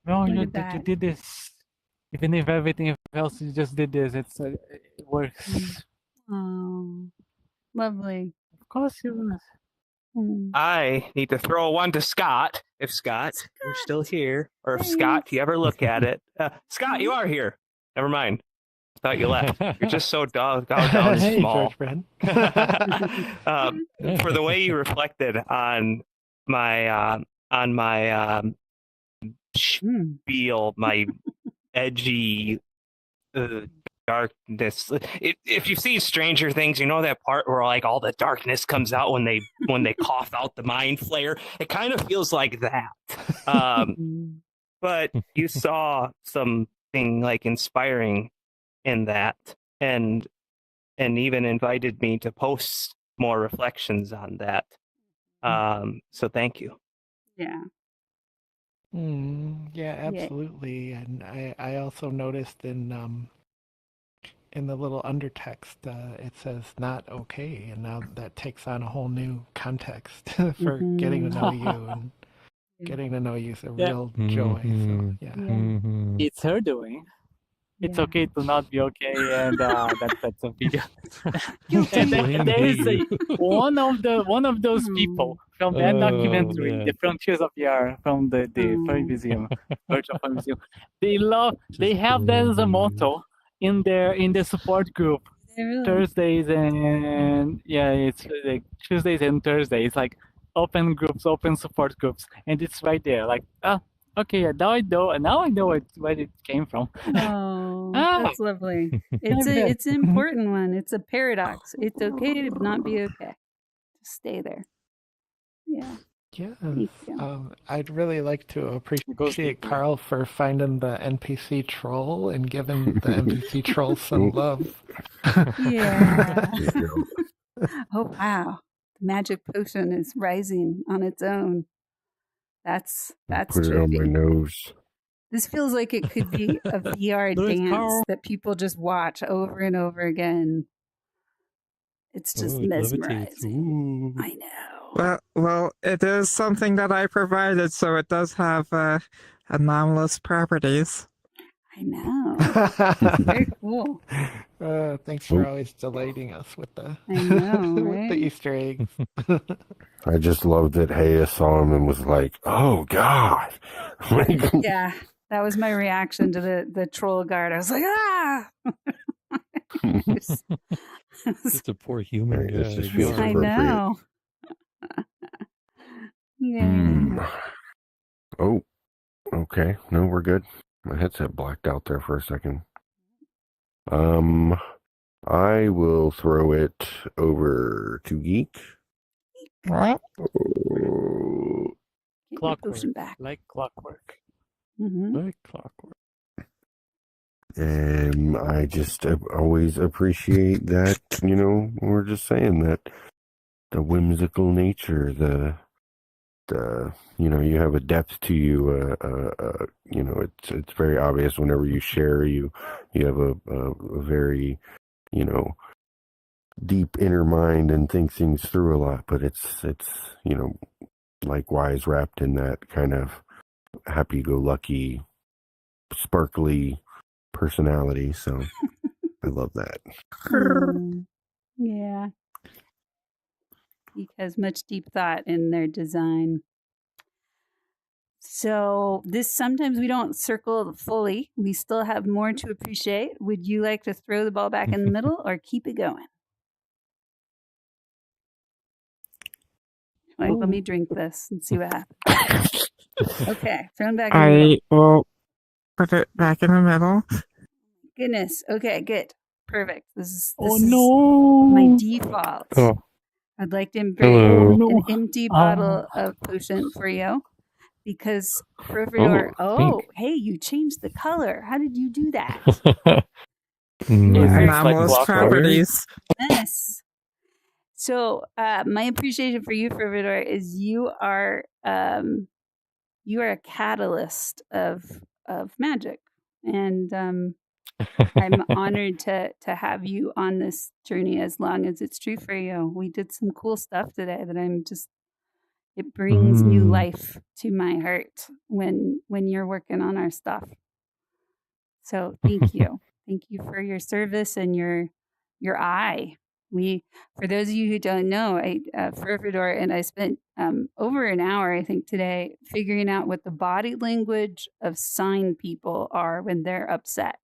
No, you did this. Even if everything else, you just did this. It works. Oh, lovely. Of course you will. I need to throw one to Scott. If Scott, you're still here, or if Scott, you ever look at it. Scott, you are here. Never mind. Thought you left. You're just so doggone small. George, For the way you reflected on my spiel, my edgy darkness. If you see Stranger Things, you know that part where like all the darkness comes out when they cough out the mind flayer. It kind of feels like that. But you saw something like inspiring in that, and even invited me to post more reflections on that. So thank you. Yeah. Yeah, absolutely. And I also noticed in the little undertext, it says "not okay," and now that takes on a whole new context for getting to know you, and getting to know you is a real joy. So yeah, it's her doing. It's okay to not be okay, and that's a video. And there is one of those people from that documentary, The Frontiers of VR, from the Furry Museum, Virtual Furry Museum. They have that as a motto in their support group. Thursdays and it's like Tuesdays and Thursdays, like open groups, open support groups, and it's right there. Like, okay, now I know, and now I know where it came from. Oh, that's lovely. It's an important one. It's a paradox. It's okay to not be okay. Just stay there. Yeah. Yes. I'd really like to appreciate Carl for finding the NPC troll and giving the NPC troll some love. Yeah. Oh wow. The magic potion is rising on its own. That's Put it on my nose. This feels like it could be a VR dance that people just watch over and over again. It's just mesmerizing. I know. Well, it is something that I provided, so it does have anomalous properties. I know. Very cool. Thanks for always delighting us with the right? with the Easter eggs. I just loved that Haya saw him and was like, "Oh God!" Yeah, that was my reaction to the troll guard. I was like, "Ah!" Just a poor human guy. This just feels I know. Yeah. Oh, okay. No, we're good. My headset blacked out there for a second. I will throw it over to Geek. What? Oh, Get your Clockwork. potion back. Like clockwork. Mm-hmm. Like clockwork. and I just always appreciate that, we're just saying that the whimsical nature, the you have a depth to you, it's very obvious whenever you share, you have a very, deep inner mind and think things through a lot, but it's likewise wrapped in that kind of happy-go-lucky, sparkly personality. So I love that. Yeah. Geek has much deep thought in their design. So this sometimes we don't circle fully. We still have more to appreciate. Would you like to throw the ball back in the middle or keep it going? Wait, let me drink this and see what happens. Okay, thrown back in the middle. I will put it back in the middle. Goodness. Okay, good. Perfect. This is no. my default. Oh, I'd like to bring hello. an empty bottle of potion for you because Profidor. pink. Hey, you changed the color. How did you do that? Anomalous properties. Yes. So, my appreciation for you, Profidor, is you are a catalyst of magic, and I'm honored to have you on this journey as long as it's true for you. We did some cool stuff today that it brings new life to my heart when you're working on our stuff. So thank you. Thank you for your service and your eye. For those of you who don't know, Fervidor and I spent over an hour, I think, today figuring out what the body language of sign people are when they're upset.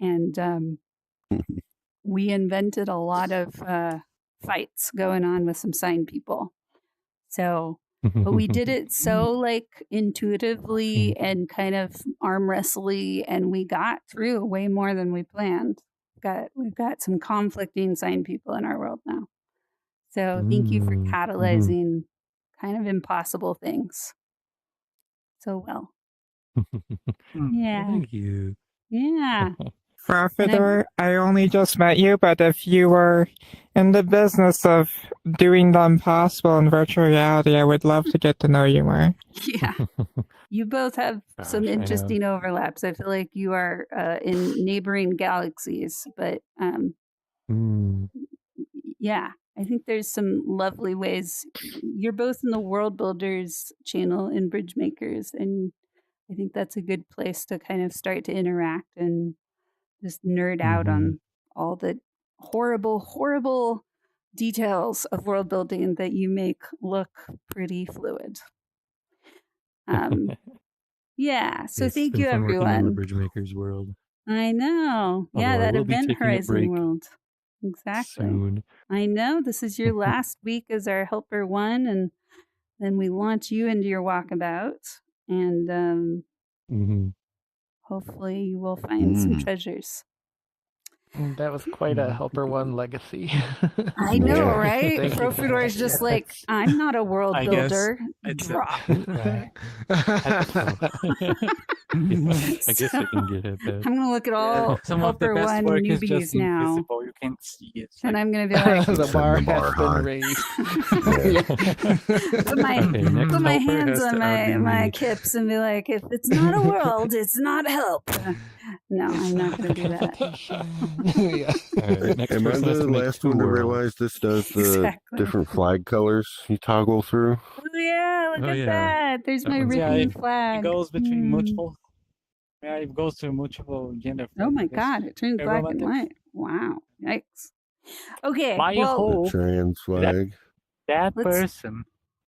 And we invented a lot of fights going on with some sign people. So, but we did it so intuitively and kind of arm wrestly, and we got through way more than we planned. We've got some conflicting sign people in our world now. So thank you for catalyzing kind of impossible things so well. Yeah. Thank you. Yeah. Profidor, I only just met you, but if you were in the business of doing the impossible in virtual reality, I would love to get to know you more. Yeah. You both have some interesting overlaps. I feel like you are in neighboring galaxies, but yeah, I think there's some lovely ways. You're both in the World Builders channel in Bridge Makers, and I think that's a good place to kind of start to interact and just nerd out on all the horrible, horrible details of world building that you make look pretty fluid. Yeah, so It's thank been you, fun working on the everyone. Bridge Makers world. I know. Yeah, Although I that will be Event taking a Horizon break world. Exactly. soon. I know. This is your last week as our Helper 1, and then we launch you into your walkabout, and hopefully you will find some treasures. That was quite a Helper One legacy. I know, right? Thank you. Profidor is just like, I'm not a world I guess builder. it's Drop. Right. I guess I can get at that. I'm going to look at all Some of the Helper best 1 work is newbies just now. invisible. You can't see it. And I'm going to be like, The bar has high. been raised. put my, next put my helper hands has on to outdo my me. kips and be like, if it's not a world, it's not help. No, I'm not going to do that. All right, next Am I person has the to make last two one to worlds. realize this does the Exactly. different flag colors you toggle through? Oh, yeah, look Oh, at yeah. that. There's That my one's Yeah, Ripping it flag. goes between Hmm. multiple. Yeah, it goes to multiple gender. Oh my flags. God, it turns black and Aromatic. white. Wow. Yikes. Okay, My well, The hope trans flag. that Let's- person,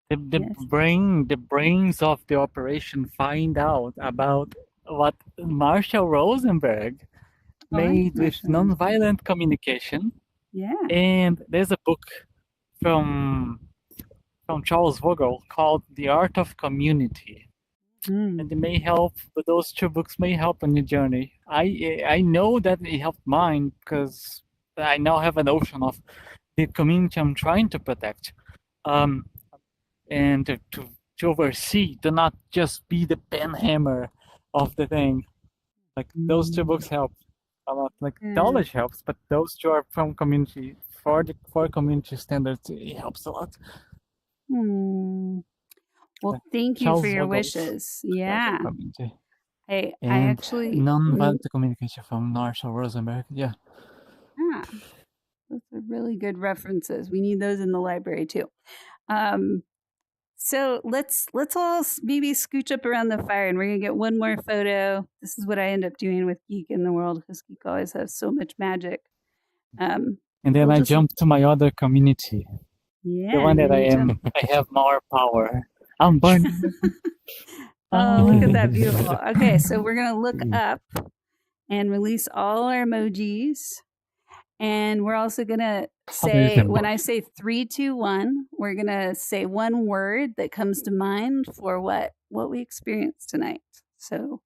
the Yes. brains of the operation, find out about what Marshall Rosenberg Oh, I like made with Marshall. nonviolent communication. Yeah. And there's a book from Charles Vogel called The Art of Community. and they may help, but those two books may help on your journey. I know that it helped mine because I now have a notion of the community I'm trying to protect, and to oversee, to not just be the pen hammer of the thing. Like those two books help a lot. Like knowledge helps, but those two are from community for community standards. It helps a lot. Well, thank you for your wishes. Yeah. Hey, and I actually non-violent communication from Marshall Rosenberg. Yeah. Ah, those are really good references. We need those in the library too. So let's all maybe scooch up around the fire, and we're gonna get one more photo. This is what I end up doing with Geek in the World because Geek always has so much magic. And then I jump to my other community. Yeah, the one that I have more power. I'm burning. Oh, look at that, beautiful. Okay, so we're gonna look up and release all our emojis. And we're also going to say, when I say 3, 2, 1, we're going to say one word that comes to mind for what we experienced tonight. So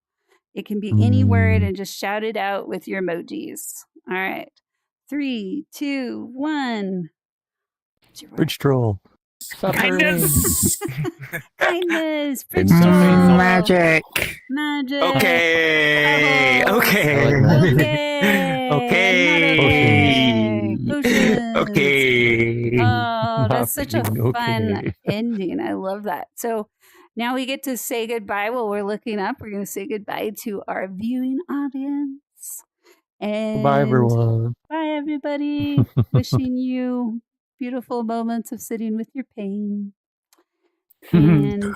it can be any word and just shout it out with your emojis. All right. 3, 2, 1. Bridge troll. Kindness. Kindness. Bridge troll. Magic. Magic. Okay. Oh. Okay. Okay. Potions. Okay. Oh, that's such a fun ending. I love that. So now we get to say goodbye while we're looking up. We're going to say goodbye to our viewing audience. And bye, everyone. Bye, everybody. Wishing you beautiful moments of sitting with your pain. And